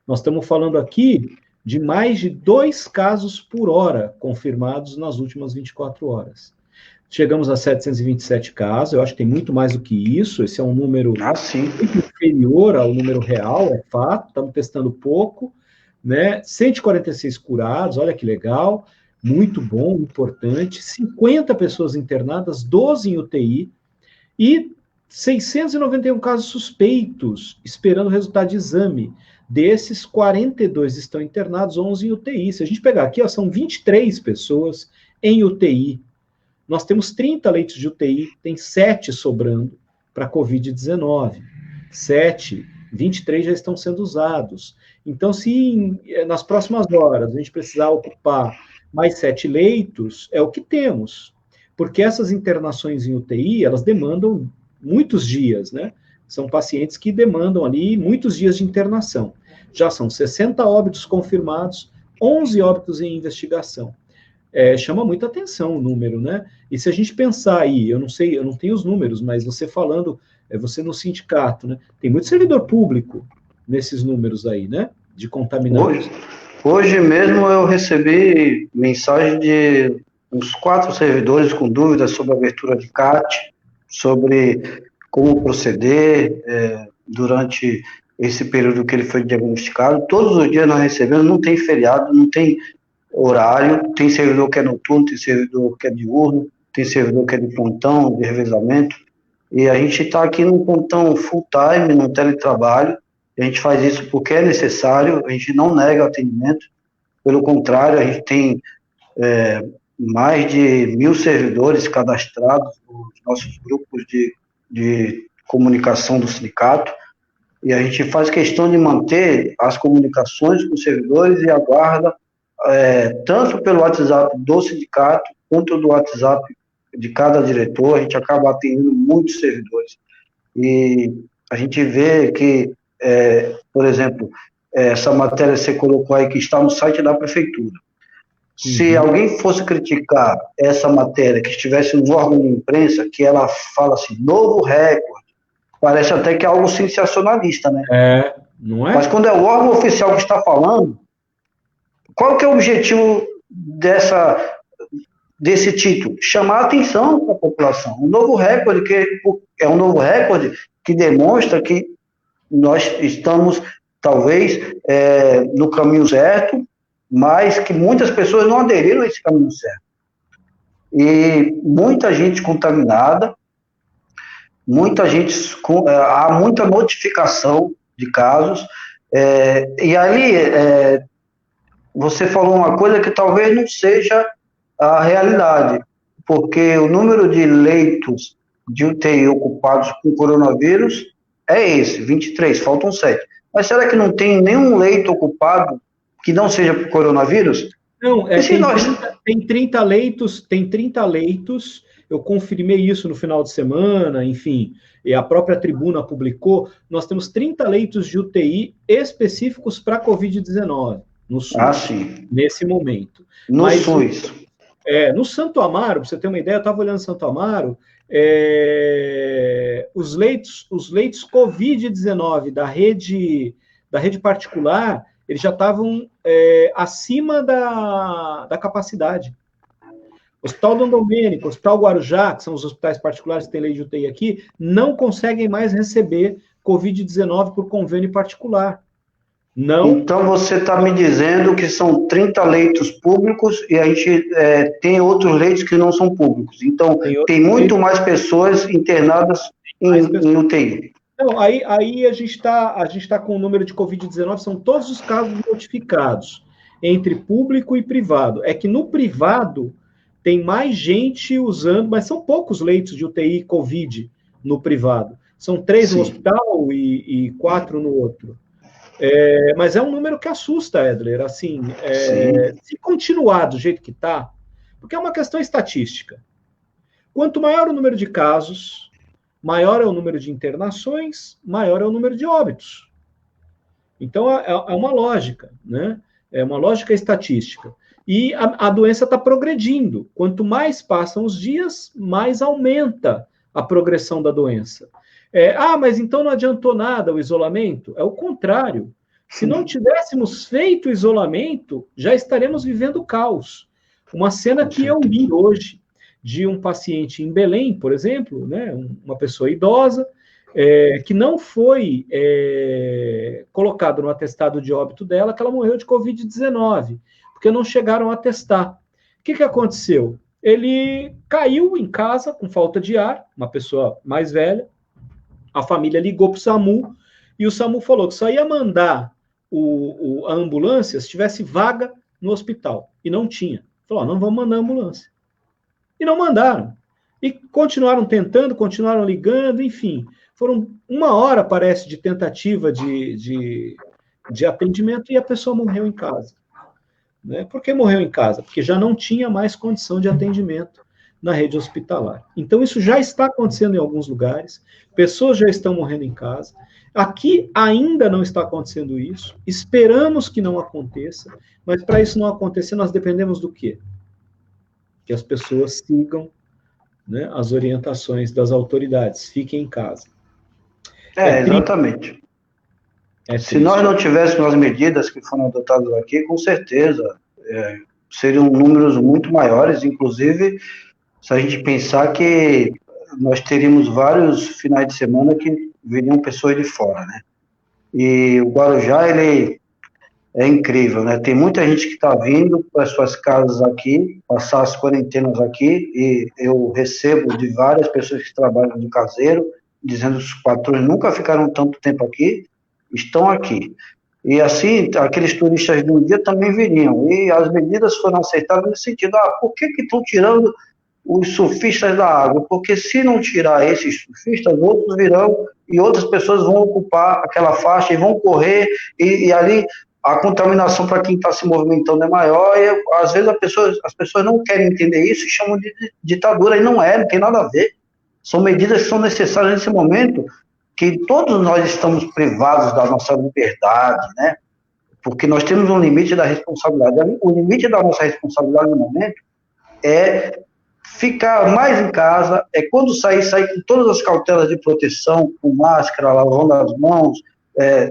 Nós estamos falando aqui de mais de 2 casos por hora confirmados nas últimas 24 horas. Chegamos a 727 casos, eu acho que tem muito mais do que isso, esse é um número muito inferior ao número real, é fato, estamos testando pouco, né? 146 curados, olha que legal, muito bom, importante, 50 pessoas internadas, 12 em UTI, e 691 casos suspeitos, esperando o resultado de exame. Desses, 42 estão internados, 11 em UTI. Se a gente pegar aqui, são 23 pessoas em UTI. Nós temos 30 leitos de UTI, tem 7 sobrando para Covid-19. 23 já estão sendo usados. Então, se nas próximas horas a gente precisar ocupar mais 7 leitos, é o que temos. porque essas internações em UTI, elas demandam muitos dias, né? São pacientes que demandam ali muitos dias de internação. Já são 60 óbitos confirmados, 11 óbitos em investigação. Chama muita atenção o número, né? E se a gente pensar aí, eu não sei, eu não tenho os números, mas você falando, você no sindicato, né? Tem muito servidor público nesses números aí, né? De contaminados. Hoje mesmo eu recebi mensagem de uns 4 servidores com dúvidas sobre a abertura de CAT, sobre como proceder durante esse período que ele foi diagnosticado. Todos os dias nós recebemos, não tem feriado, não tem horário, tem servidor que é noturno, tem servidor que é diurno, tem servidor que é de plantão, de revezamento, e a gente está aqui num plantão full time, no teletrabalho. A gente faz isso porque é necessário, a gente não nega atendimento, pelo contrário, a gente tem mais de 1.000 servidores cadastrados nos nossos grupos de comunicação do sindicato, e a gente faz questão de manter as comunicações com os servidores e aguarda, tanto pelo WhatsApp do sindicato, quanto do WhatsApp de cada diretor, a gente acaba atendendo muitos servidores. E a gente vê que, por exemplo, essa matéria que você colocou aí, que está no site da prefeitura. Se alguém fosse criticar essa matéria, que estivesse no órgão de imprensa, que ela fala assim, novo recorde, parece até que é algo sensacionalista, né? Não é? Mas quando é o órgão oficial que está falando, qual que é o objetivo desse título? Chamar a atenção para a população. Um novo recorde, é um novo recorde que demonstra que nós estamos, talvez, no caminho certo, mas que muitas pessoas não aderiram a esse caminho certo. E muita gente contaminada, há muita notificação de casos, e ali você falou uma coisa que talvez não seja a realidade, porque o número de leitos de UTI ocupados com coronavírus é esse, 23, faltam 7. Mas será que não tem nenhum leito ocupado que não seja por coronavírus? Não, tem 30 leitos, eu confirmei isso no final de semana, enfim, e a própria tribuna publicou, nós temos 30 leitos de UTI específicos para Covid-19 no SUS, sim. Nesse momento. Mas, SUS. No Santo Amaro, para você ter uma ideia, eu estava olhando Santo Amaro, os leitos Covid-19 da rede particular, eles já estavam acima da capacidade. Hospital Dom Domênico, Hospital Guarujá, que são os hospitais particulares que têm lei de UTI aqui, não conseguem mais receber Covid-19 por convênio particular. Não. Então você está me dizendo que são 30 leitos públicos e a gente tem outros leitos que não são públicos. Então tem muito mais pessoas internadas em UTI. Não, aí a gente tá com o número de Covid-19, são todos os casos notificados, entre público e privado. É que no privado tem mais gente usando, mas são poucos leitos de UTI Covid no privado. São 3 no hospital e 4 no outro. Mas é um número que assusta, Edler. Assim, se continuar do jeito que está, porque é uma questão estatística. Quanto maior o número de casos, maior é o número de internações, maior é o número de óbitos. Então, é uma lógica, né? É uma lógica estatística. E a doença está progredindo. Quanto mais passam os dias, mais aumenta a progressão da doença. Mas então não adiantou nada o isolamento? É o contrário. Se não tivéssemos feito o isolamento, já estaremos vivendo caos. Uma cena que eu li hoje, de um paciente em Belém, por exemplo, né, uma pessoa idosa, que não foi colocado no atestado de óbito dela, que ela morreu de Covid-19, porque não chegaram a testar. O que aconteceu? Ele caiu em casa com falta de ar, uma pessoa mais velha, a família ligou para o SAMU, e o SAMU falou que só ia mandar a ambulância se tivesse vaga no hospital, e não tinha. Falou, não vamos mandar ambulância. E não mandaram. E continuaram tentando, continuaram ligando, enfim. Foram 1 hora, parece, de tentativa de atendimento, e a pessoa morreu em casa. Né? Por que morreu em casa? Porque já não tinha mais condição de atendimento. na rede hospitalar. Então, isso já está acontecendo em alguns lugares, pessoas já estão morrendo em casa. Aqui ainda não está acontecendo isso, esperamos que não aconteça, mas para isso não acontecer, nós dependemos do quê? Que as pessoas sigam, né, as orientações das autoridades, fiquem em casa. Exatamente. Se nós não tivéssemos as medidas que foram adotadas aqui, com certeza seriam números muito maiores, inclusive se a gente pensar que nós teríamos vários finais de semana que viriam pessoas de fora, né? E o Guarujá, ele é incrível, né? Tem muita gente que está vindo para as suas casas aqui, passar as quarentenas aqui, e eu recebo de várias pessoas que trabalham no caseiro, dizendo que os patrões nunca ficaram tanto tempo aqui, estão aqui. E assim, aqueles turistas de um dia também viriam. E as medidas foram aceitadas no sentido, por que estão tirando os surfistas da água? Porque se não tirar esses surfistas, outros virão e outras pessoas vão ocupar aquela faixa e vão correr, e ali a contaminação para quem está se movimentando é maior, e às vezes as pessoas não querem entender isso e chamam de ditadura, e não tem nada a ver. São medidas que são necessárias nesse momento, que todos nós estamos privados da nossa liberdade, né? Porque nós temos um limite da responsabilidade. O limite da nossa responsabilidade no momento é ficar mais em casa, quando sair com todas as cautelas de proteção, com máscara, lavando as mãos,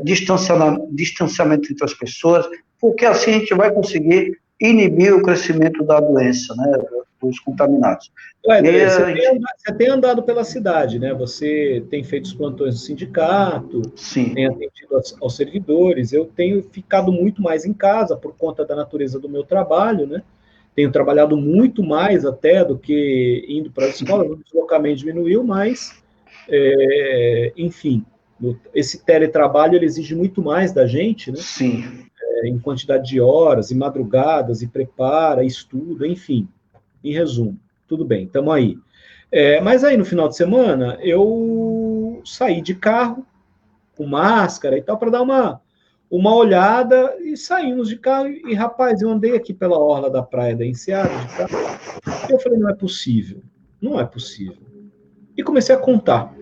distanciamento entre as pessoas, porque assim a gente vai conseguir inibir o crescimento da doença, né, dos contaminados. Você tem andado pela cidade, né? Você tem feito os plantões do sindicato, sim, tem atendido aos servidores. Eu tenho ficado muito mais em casa por conta da natureza do meu trabalho, né? Tenho trabalhado muito mais até do que indo para a escola. O deslocamento diminuiu, mas, enfim, esse teletrabalho ele exige muito mais da gente, né? Sim. Em quantidade de horas, e madrugadas, e prepara, estuda, enfim. Em resumo, tudo bem, estamos aí. Mas aí, no final de semana, eu saí de carro, com máscara e tal, para dar uma olhada, e saímos de carro, e rapaz, eu andei aqui pela orla da praia da Enseada, de carro, e eu falei, não é possível. E comecei a contar.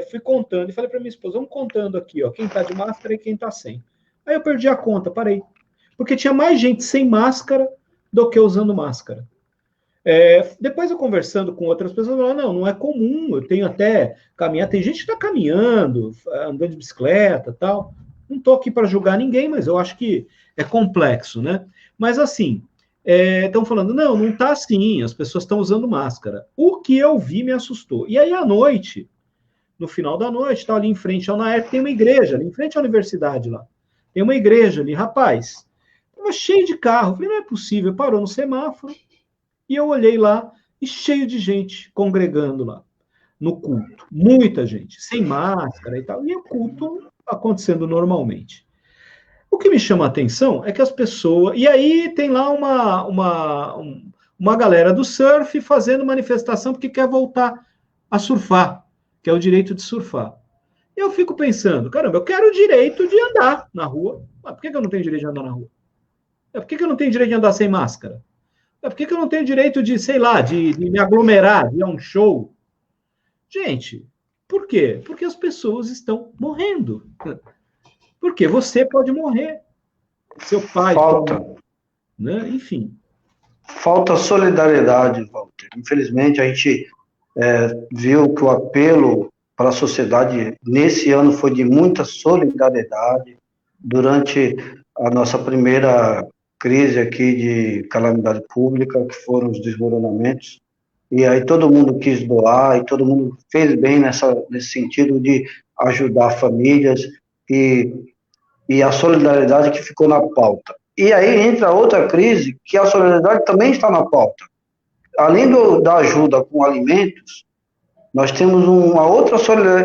Fui contando, e falei para minha esposa, vamos contando aqui, ó, quem está de máscara e quem está sem. Aí eu perdi a conta, parei. Porque tinha mais gente sem máscara do que usando máscara. Depois eu conversando com outras pessoas, eu falei, não é comum, eu tenho até caminhar, tem gente que está caminhando, andando de bicicleta, tal. Não estou aqui para julgar ninguém, mas eu acho que é complexo, né? Mas assim, estão falando, não está assim, as pessoas estão usando máscara. O que eu vi me assustou. E aí à noite, no final da noite, está ali em frente ao NAERP, tem uma igreja, ali em frente à universidade lá. Tem uma igreja ali, rapaz, estava cheio de carro. Falei, não é possível. Parou no semáforo e eu olhei lá e cheio de gente congregando lá no culto. Muita gente, sem máscara e tal. E o culto acontecendo normalmente. O que me chama a atenção é que as pessoas... E aí tem lá uma galera do surf fazendo manifestação porque quer voltar a surfar, que é o direito de surfar. Eu fico pensando, caramba, eu quero o direito de andar na rua. Mas por que eu não tenho direito de andar na rua? Por que eu não tenho direito de andar sem máscara? Por que eu não tenho direito de, sei lá, de me aglomerar, de ir a um show? Gente, por quê? Porque as pessoas estão morrendo. Porque você pode morrer. Seu pai pode morrer, né? Enfim. Falta solidariedade, Walter. Infelizmente, a gente viu que o apelo para a sociedade nesse ano foi de muita solidariedade. Durante a nossa primeira crise aqui de calamidade pública, que foram os desmoronamentos, e aí todo mundo quis doar, e todo mundo fez bem nesse sentido de ajudar famílias, e a solidariedade que ficou na pauta. E aí entra outra crise, que a solidariedade também está na pauta. Além da ajuda com alimentos, nós temos uma outra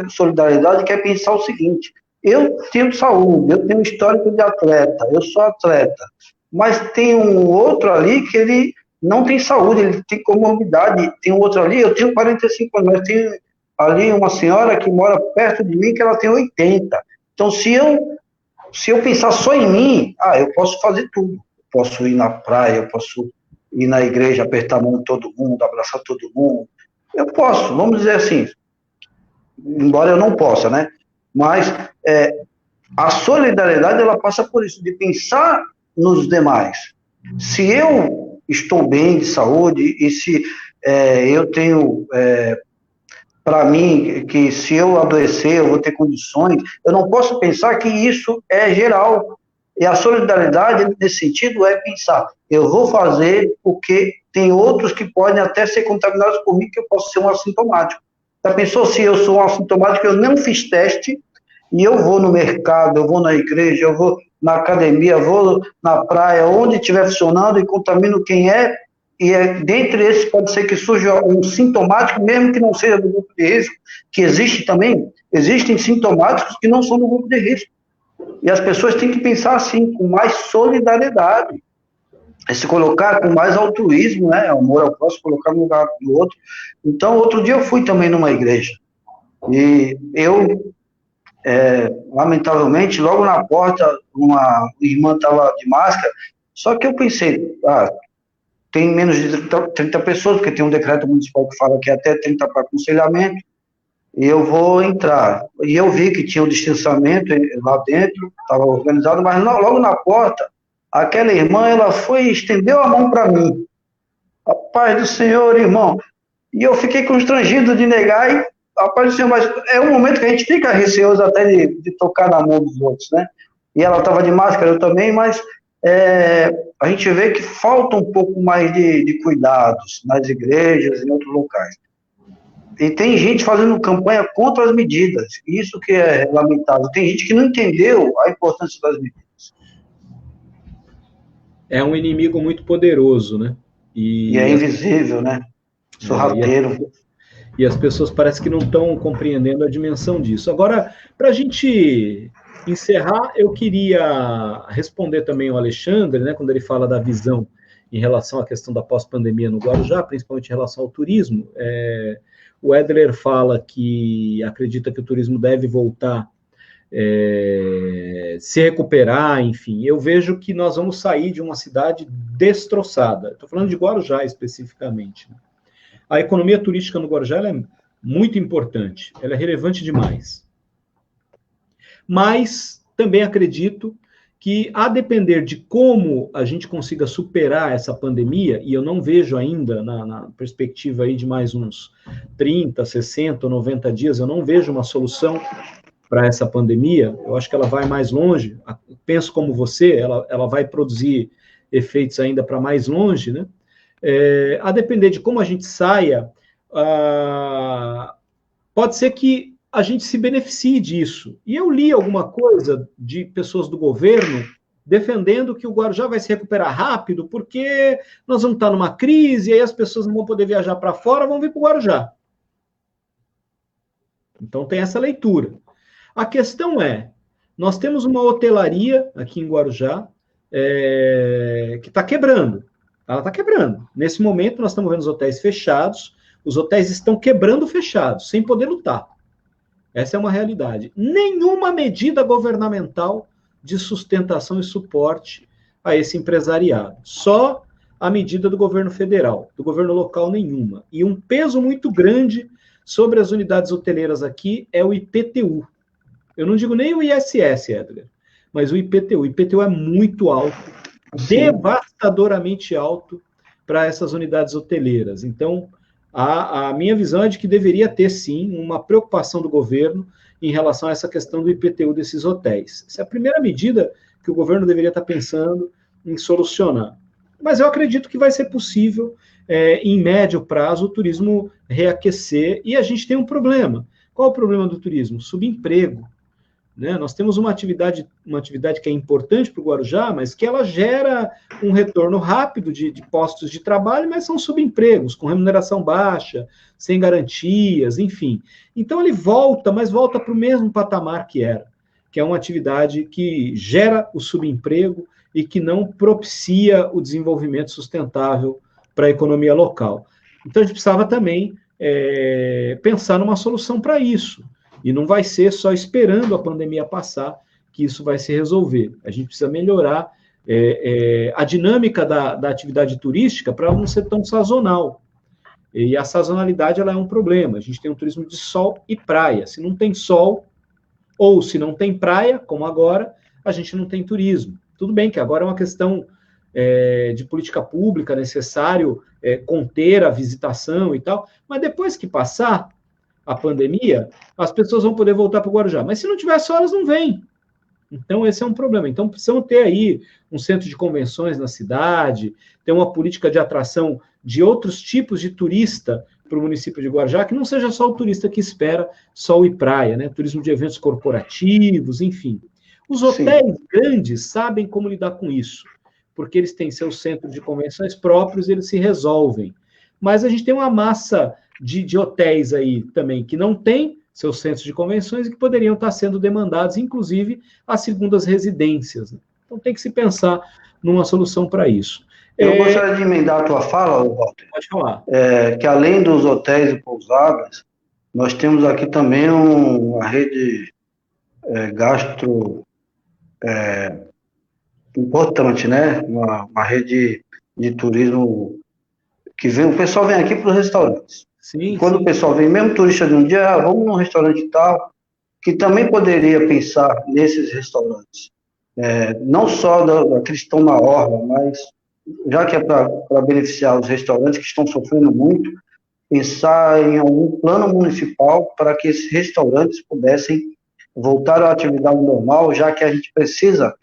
solidariedade, que é pensar o seguinte: eu tenho saúde, eu tenho histórico de atleta, eu sou atleta, mas tem um outro ali que ele não tem saúde, ele tem comorbidade, tem um outro ali, eu tenho 45 anos, mas tem ali uma senhora que mora perto de mim que ela tem 80. Então, se eu pensar só em mim, eu posso fazer tudo. posso ir na praia, eu posso ir na igreja, apertar a mão de todo mundo, abraçar todo mundo. Eu posso, vamos dizer assim, embora eu não possa, né? Mas a solidariedade, ela passa por isso, de pensar nos demais. Se eu estou bem de saúde e se eu tenho, para mim, que se eu adoecer, eu vou ter condições, eu não posso pensar que isso é geral. E a solidariedade, nesse sentido, é pensar, eu vou fazer porque tem outros que podem até ser contaminados por mim, que eu posso ser um assintomático. Já pensou se eu sou um assintomático, eu não fiz teste, e eu vou no mercado, eu vou na igreja, eu vou na academia, eu vou na praia, onde estiver funcionando, e contamino quem é, e dentre esses pode ser que surja um sintomático, mesmo que não seja do grupo de risco, que existe também, existem sintomáticos que não são do grupo de risco. E as pessoas têm que pensar assim, com mais solidariedade, se colocar com mais altruísmo, né? Amor ao próximo, colocar no lugar do outro. Então, outro dia eu fui também numa igreja, e eu, lamentavelmente, logo na porta, uma irmã estava de máscara, só que eu pensei, tem menos de 30 pessoas, porque tem um decreto municipal que fala que é até 30 para aconselhamento, e eu vou entrar. E eu vi que tinha um distanciamento lá dentro, estava organizado, mas logo na porta, aquela irmã, ela foi e estendeu a mão para mim. A paz do Senhor, irmão. E eu fiquei constrangido de negar, e a paz do Senhor, mas é um momento que a gente fica receoso até de tocar na mão dos outros, né? E ela estava de máscara, eu também, mas a gente vê que falta um pouco mais de cuidados nas igrejas e em outros locais. E tem gente fazendo campanha contra as medidas, isso que é lamentável. Tem gente que não entendeu a importância das medidas. É um inimigo muito poderoso, né? E é invisível, né? Sorrateiro. E as pessoas parecem que não estão compreendendo a dimensão disso. Agora, para a gente encerrar, eu queria responder também ao Alexandre, né, quando ele fala da visão em relação à questão da pós-pandemia no Guarujá, principalmente em relação ao turismo. O Edler fala que acredita que o turismo deve voltar, se recuperar, enfim. Eu vejo que nós vamos sair de uma cidade destroçada. Estou falando de Guarujá especificamente. A economia turística no Guarujá ela é muito importante, ela é relevante demais. Mas também acredito que, a depender de como a gente consiga superar essa pandemia, e eu não vejo ainda, na perspectiva aí de mais uns 30, 60 ou 90 dias, eu não vejo uma solução para essa pandemia. Eu acho que ela vai mais longe, penso como você, ela vai produzir efeitos ainda para mais longe, né? A depender de como a gente saia, pode ser que a gente se beneficie disso. E eu li alguma coisa de pessoas do governo defendendo que o Guarujá vai se recuperar rápido, porque nós vamos estar numa crise, e aí as pessoas não vão poder viajar para fora, vão vir para o Guarujá. Então tem essa leitura. A questão nós temos uma hotelaria aqui em Guarujá que está quebrando. Ela está quebrando. Nesse momento, nós estamos vendo os hotéis fechados, os hotéis estão quebrando fechados, sem poder lutar. Essa é uma realidade. Nenhuma medida governamental de sustentação e suporte a esse empresariado. Só a medida do governo federal, do governo local nenhuma. E um peso muito grande sobre as unidades hoteleiras aqui é o IPTU. Eu não digo nem o ISS, Edgar, mas o IPTU. O IPTU é muito alto, devastadoramente alto para essas unidades hoteleiras. Então, a minha visão é de que deveria ter, sim, uma preocupação do governo em relação a essa questão do IPTU desses hotéis. Essa é a primeira medida que o governo deveria estar pensando em solucionar. Mas eu acredito que vai ser possível, em médio prazo, o turismo reaquecer. E a gente tem um problema. Qual é o problema do turismo? Subemprego. Né? Nós temos uma atividade que é importante para o Guarujá, mas que ela gera um retorno rápido de postos de trabalho, mas são subempregos, com remuneração baixa, sem garantias, enfim. Então ele volta, mas volta para o mesmo patamar que era, que é uma atividade que gera o subemprego e que não propicia o desenvolvimento sustentável para a economia local. Então a gente precisava também pensar numa solução para isso. E não vai ser só esperando a pandemia passar que isso vai se resolver. A gente precisa melhorar a dinâmica da atividade turística para não ser tão sazonal. E a sazonalidade ela é um problema. A gente tem um turismo de sol e praia. Se não tem sol, ou se não tem praia, como agora, a gente não tem turismo. Tudo bem que agora é uma questão de política pública, necessário conter a visitação e tal, mas depois que passar a pandemia, as pessoas vão poder voltar para o Guarujá. Mas se não tiver sol, elas não vêm. Então, esse é um problema. Então, precisamos ter aí um centro de convenções na cidade, ter uma política de atração de outros tipos de turista para o município de Guarujá, que não seja só o turista que espera sol e praia, né? Turismo de eventos corporativos, enfim. Os hotéis grandes sabem como lidar com isso, porque eles têm seus centros de convenções próprios, eles se resolvem. Mas a gente tem uma massa de hotéis aí também que não tem seus centros de convenções e que poderiam estar sendo demandados, inclusive, as segundas residências. Né? Então, tem que se pensar numa solução para isso. Eu gostaria de emendar a tua fala, Walter. Pode falar. Que além dos hotéis e pousadas, nós temos aqui também uma rede gastro importante, né? Uma rede de turismo que o pessoal vem aqui para os restaurantes. Sim, quando o pessoal vem, mesmo turista de um dia, vamos num restaurante tal, que também poderia pensar nesses restaurantes. Não só da que estão na orla, mas já que é para beneficiar os restaurantes que estão sofrendo muito, pensar em algum plano municipal para que esses restaurantes pudessem voltar à atividade normal, já que a gente precisa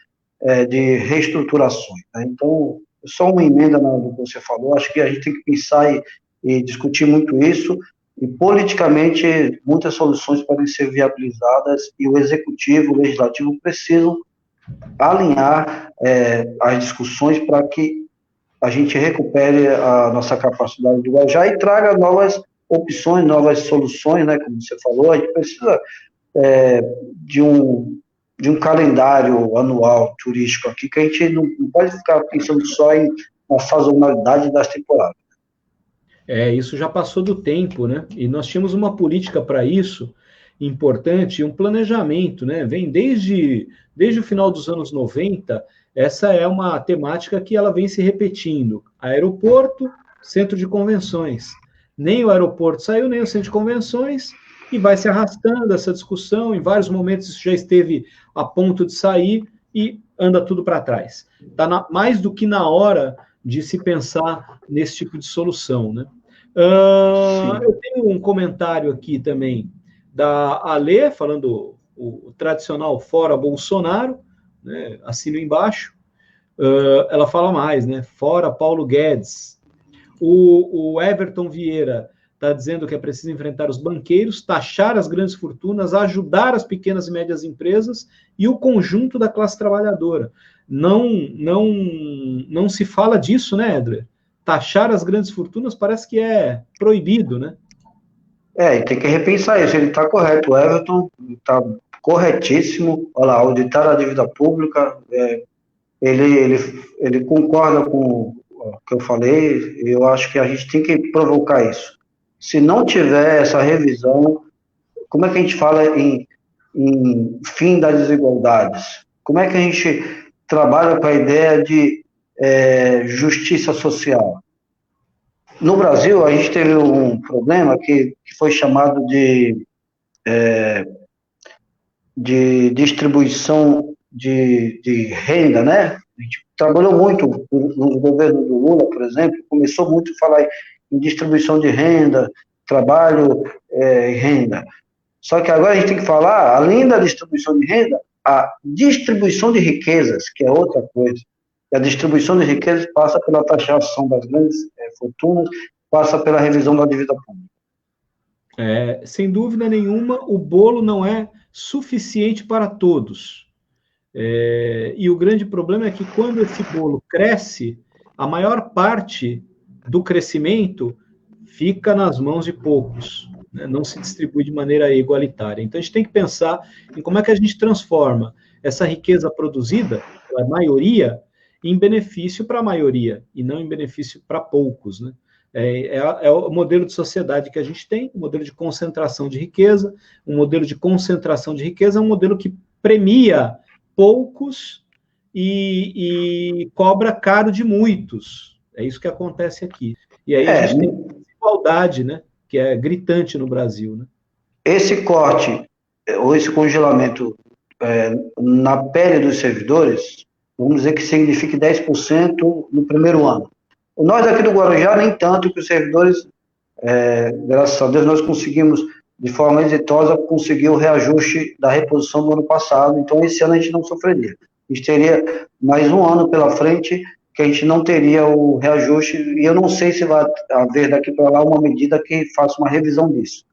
de reestruturações. Né? Então, só uma emenda no que você falou, acho que a gente tem que pensar e discutir muito isso, e politicamente muitas soluções podem ser viabilizadas, e o Executivo, o Legislativo precisam alinhar as discussões para que a gente recupere a nossa capacidade de Guarujá e traga novas opções, novas soluções, né, como você falou. A gente precisa de um calendário anual turístico aqui, que a gente não pode ficar pensando só na sazonalidade das temporadas. Isso já passou do tempo, né? E nós tínhamos uma política para isso importante, um planejamento, né? Vem desde o final dos anos 90, essa é uma temática que ela vem se repetindo. Aeroporto, centro de convenções. Nem o aeroporto saiu, nem o centro de convenções, e vai se arrastando essa discussão. Em vários momentos isso já esteve a ponto de sair e anda tudo para trás. Está mais do que na hora de se pensar nesse tipo de solução, né? Eu tenho um comentário aqui também da Ale, falando o tradicional fora Bolsonaro, né? Assino embaixo. Ela fala mais, né? Fora Paulo Guedes. O Everton Vieira está dizendo que é preciso enfrentar os banqueiros, taxar as grandes fortunas, ajudar as pequenas e médias empresas e o conjunto da classe trabalhadora. Não se fala disso, né, Edler? Taxar as grandes fortunas parece que é proibido, né? E tem que repensar isso. Ele está correto, o Everton está corretíssimo. Olha lá, auditar a dívida pública, ele concorda com o que eu falei. Eu acho que a gente tem que provocar isso. Se não tiver essa revisão, como é que a gente fala em fim das desigualdades? Como é que a gente trabalha com a ideia de justiça social? No Brasil, a gente teve um problema que foi chamado de distribuição de renda, né? A gente trabalhou muito no governo do Lula, por exemplo, começou muito a falar em distribuição de renda, trabalho e renda. Só que agora a gente tem que falar, além da distribuição de renda, a distribuição de riquezas, que é outra coisa. E a distribuição de riquezas passa pela taxação das grandes fortunas, passa pela revisão da dívida pública. Sem dúvida nenhuma, o bolo não é suficiente para todos. E o grande problema é que quando esse bolo cresce, a maior parte do crescimento fica nas mãos de poucos, né? Não se distribui de maneira igualitária. Então, a gente tem que pensar em como é que a gente transforma essa riqueza produzida, a maioria, em benefício para a maioria, e não em benefício para poucos, né? É o modelo de sociedade que a gente tem, um modelo de concentração de riqueza. Um modelo de concentração de riqueza é um modelo que premia poucos e cobra caro de muitos. É isso que acontece aqui. E aí a gente tem desigualdade, né, que é gritante no Brasil, né? Esse corte, ou esse congelamento na pele dos servidores, vamos dizer que signifique 10% no primeiro ano. Nós aqui do Guarujá, nem tanto, que os servidores, graças a Deus, nós conseguimos, de forma exitosa, conseguir o reajuste da reposição do ano passado, então esse ano a gente não sofreria. A gente teria mais um ano pela frente que a gente não teria o reajuste, e eu não sei se vai haver daqui para lá uma medida que faça uma revisão disso,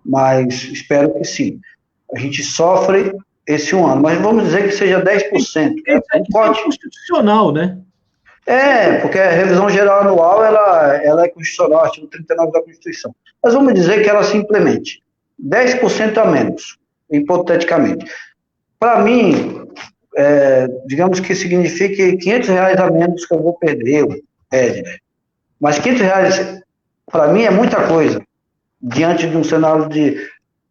mas espero que sim. A gente sofre esse um ano, mas vamos dizer que seja 10%. É constitucional, né? Porque a revisão geral anual, ela é constitucional, artigo 39 da Constituição. Mas vamos dizer que ela se implemente. 10% a menos, hipoteticamente. Para mim, digamos que signifique R$500 a menos que eu vou perder, Edner. Mas R$500, para mim, é muita coisa, diante de um cenário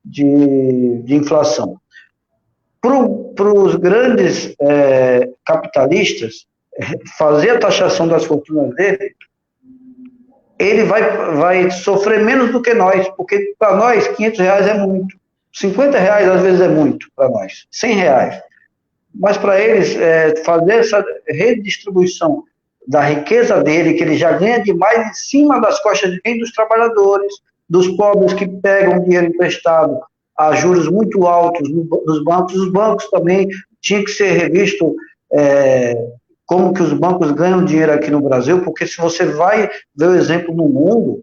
de inflação. Para os grandes capitalistas, fazer a taxação das fortunas dele, ele vai sofrer menos do que nós, porque para nós R$500 é muito, R$50 às vezes é muito para nós, R$100. Mas para eles, fazer essa redistribuição da riqueza dele, que ele já ganha demais em cima das costas de quem? Dos trabalhadores, dos pobres que pegam dinheiro emprestado a juros muito altos nos bancos. Os bancos também tinham que ser revisto como que os bancos ganham dinheiro aqui no Brasil, porque se você vai ver o exemplo no mundo,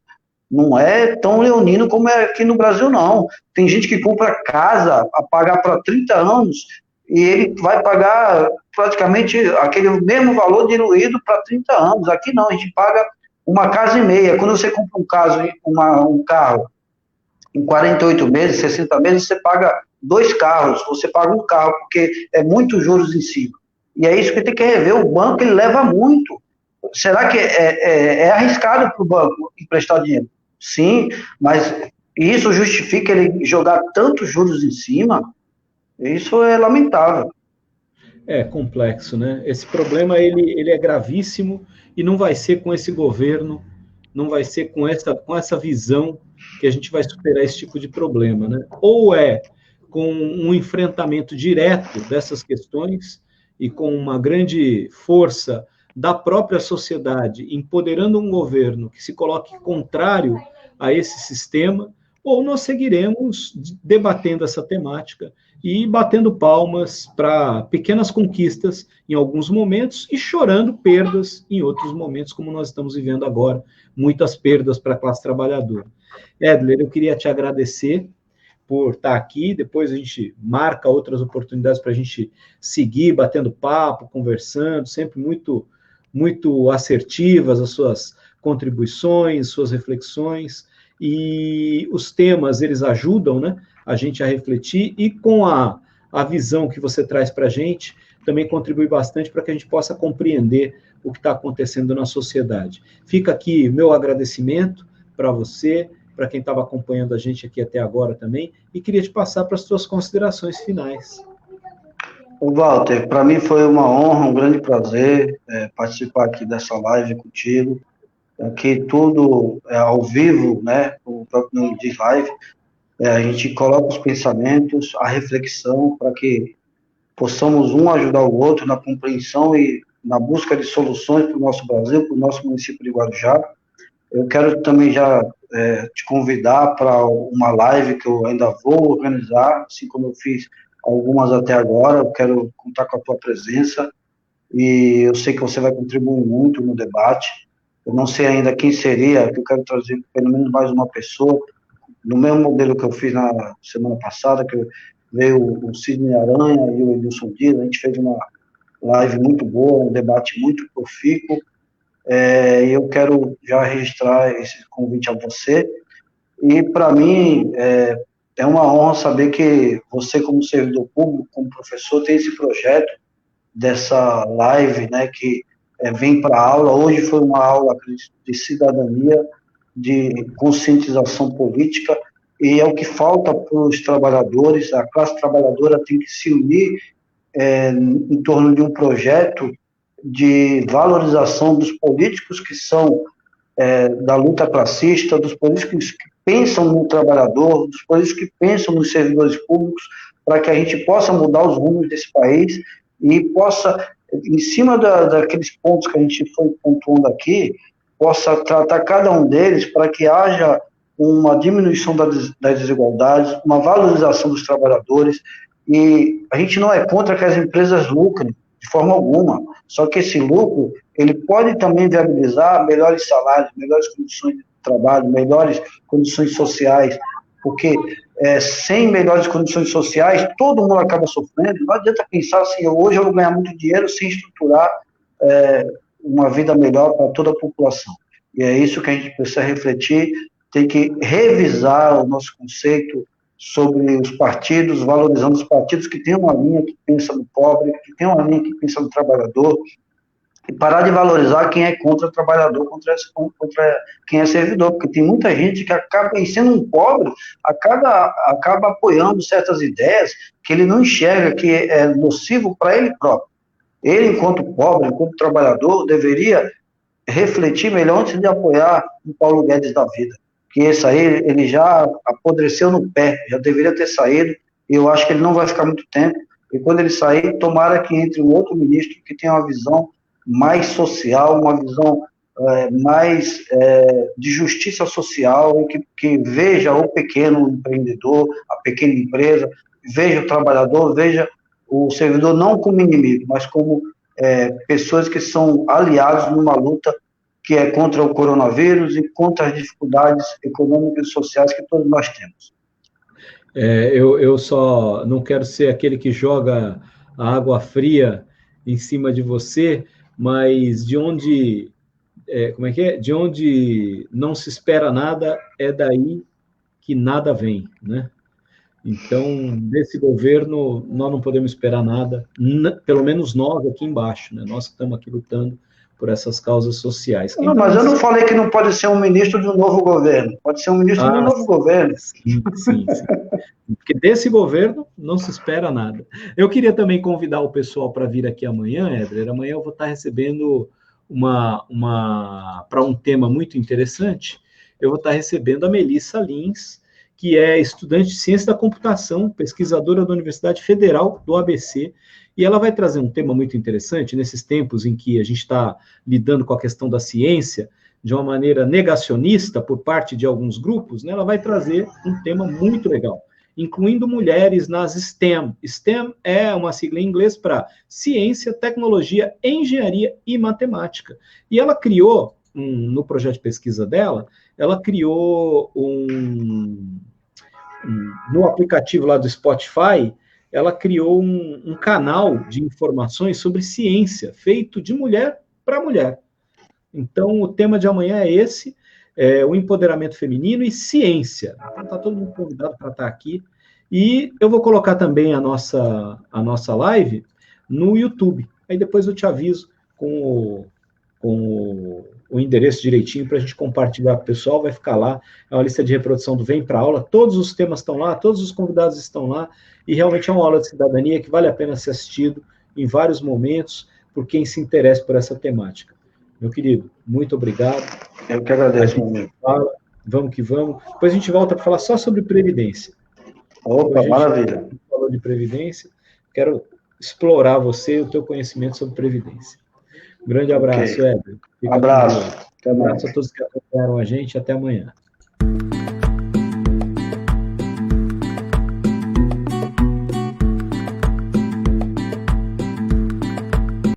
não é tão leonino como é aqui no Brasil, não. Tem gente que compra casa a pagar para 30 anos e ele vai pagar praticamente aquele mesmo valor diluído para 30 anos. Aqui não, a gente paga uma casa e meia. Quando você compra um carro em 48 meses, 60 meses, você paga 2 carros, você paga um carro, porque é muitos juros em cima. E é isso que tem que rever. O banco, ele leva muito. Será que é arriscado para o banco emprestar dinheiro? Sim, mas isso justifica ele jogar tantos juros em cima? Isso é lamentável. É complexo, né? Esse problema, ele é gravíssimo e não vai ser com esse governo, não vai ser com essa visão que a gente vai superar esse tipo de problema, né? Ou é com um enfrentamento direto dessas questões e com uma grande força da própria sociedade, empoderando um governo que se coloque contrário a esse sistema, ou nós seguiremos debatendo essa temática e batendo palmas para pequenas conquistas em alguns momentos e chorando perdas em outros momentos, como nós estamos vivendo agora, muitas perdas para a classe trabalhadora. Edler, eu queria te agradecer por estar aqui, depois a gente marca outras oportunidades para a gente seguir batendo papo, conversando, sempre muito, muito assertivas as suas contribuições, suas reflexões, e os temas, eles ajudam, né, a gente a refletir, e com a visão que você traz para a gente, também contribui bastante para que a gente possa compreender o que está acontecendo na sociedade. Fica aqui meu agradecimento para você, para quem estava acompanhando a gente aqui até agora também, e queria te passar para as suas considerações finais. Walter, para mim foi uma honra, um grande prazer participar aqui dessa live contigo. Aqui tudo é ao vivo, né? O próprio nome diz live. A gente coloca os pensamentos, a reflexão, para que possamos um ajudar o outro na compreensão e na busca de soluções para o nosso Brasil, para o nosso município de Guarujá. Eu quero também já te convidar para uma live que eu ainda vou organizar, assim como eu fiz algumas até agora. Eu quero contar com a tua presença e eu sei que você vai contribuir muito no debate. Eu não sei ainda quem seria, que eu quero trazer pelo menos mais uma pessoa, no mesmo modelo que eu fiz na semana passada, que veio o Sidney Aranha e o Edilson Dias. A gente fez uma live muito boa, um debate muito profícuo. Eu quero já registrar esse convite a você, e para mim é uma honra saber que você, como servidor público, como professor, tem esse projeto dessa live, né, que vem para a aula. Hoje foi uma aula de cidadania, de conscientização política, e é o que falta para os trabalhadores. A classe trabalhadora tem que se unir em torno de um projeto de valorização dos políticos que são da luta classista, dos políticos que pensam no trabalhador, dos políticos que pensam nos servidores públicos, para que a gente possa mudar os rumos desse país e possa, em cima daqueles pontos que a gente foi pontuando aqui, possa tratar cada um deles para que haja uma diminuição das desigualdades, uma valorização dos trabalhadores, e a gente não é contra que as empresas lucrem, de forma alguma, só que esse lucro, ele pode também viabilizar melhores salários, melhores condições de trabalho, melhores condições sociais, porque sem melhores condições sociais, todo mundo acaba sofrendo. Não adianta pensar assim, hoje eu vou ganhar muito dinheiro sem estruturar uma vida melhor para toda a população. E é isso que a gente precisa refletir, tem que revisar o nosso conceito sobre os partidos, valorizando os partidos que têm uma linha que pensa no pobre, que tem uma linha que pensa no trabalhador, e parar de valorizar quem é contra o trabalhador, contra quem é servidor, porque tem muita gente que acaba, sendo um pobre, acaba apoiando certas ideias que ele não enxerga, que é nocivo para ele próprio. Ele, enquanto pobre, enquanto trabalhador, deveria refletir melhor antes de apoiar o Paulo Guedes da vida, que esse aí, ele já apodreceu no pé, já deveria ter saído, e eu acho que ele não vai ficar muito tempo, e quando ele sair, tomara que entre um outro ministro que tenha uma visão mais social, uma visão mais de justiça social, e que veja o pequeno empreendedor, a pequena empresa, veja o trabalhador, veja o servidor não como inimigo, mas como pessoas que são aliados numa luta que é contra o coronavírus e contra as dificuldades econômicas e sociais que todos nós temos. Eu só não quero ser aquele que joga a água fria em cima de você, mas de onde de onde não se espera nada, é daí que nada vem, né? Então, desse governo, nós não podemos esperar nada, pelo menos nós aqui embaixo, né? Nós que estamos aqui lutando por essas causas sociais. Não, mas eu não falei que não pode ser um ministro de um novo governo, pode ser um ministro de um novo governo. Sim. Porque desse governo não se espera nada. Eu queria também convidar o pessoal para vir aqui amanhã, Éder. Amanhã eu vou estar recebendo para um tema muito interessante, eu vou estar recebendo a Melissa Lins, que é estudante de ciência da computação, pesquisadora da Universidade Federal do ABC, e ela vai trazer um tema muito interessante nesses tempos em que a gente está lidando com a questão da ciência de uma maneira negacionista por parte de alguns grupos, né? Ela vai trazer um tema muito legal, incluindo mulheres nas STEM. STEM é uma sigla em inglês para ciência, tecnologia, engenharia e matemática. E ela criou, no projeto de pesquisa dela, ela criou no aplicativo lá do Spotify, ela criou um canal de informações sobre ciência, feito de mulher para mulher. Então, o tema de amanhã é esse, o empoderamento feminino e ciência. Então, está todo mundo convidado para estar aqui. E eu vou colocar também a nossa live no YouTube. Aí depois eu te aviso com o endereço direitinho para a gente compartilhar com o pessoal, vai ficar lá, é uma lista de reprodução do Vem para Aula, todos os temas estão lá, todos os convidados estão lá, e realmente é uma aula de cidadania que vale a pena ser assistido em vários momentos, por quem se interessa por essa temática. Meu querido, muito obrigado. Eu que agradeço, meu amigo. Vamos que vamos. Depois a gente volta para falar só sobre Previdência. Opa, maravilha. Falou de Previdência, quero explorar você e o teu conhecimento sobre Previdência. Um grande abraço, Éder. Abraço. Um abraço a todos que acompanharam a gente. Até amanhã.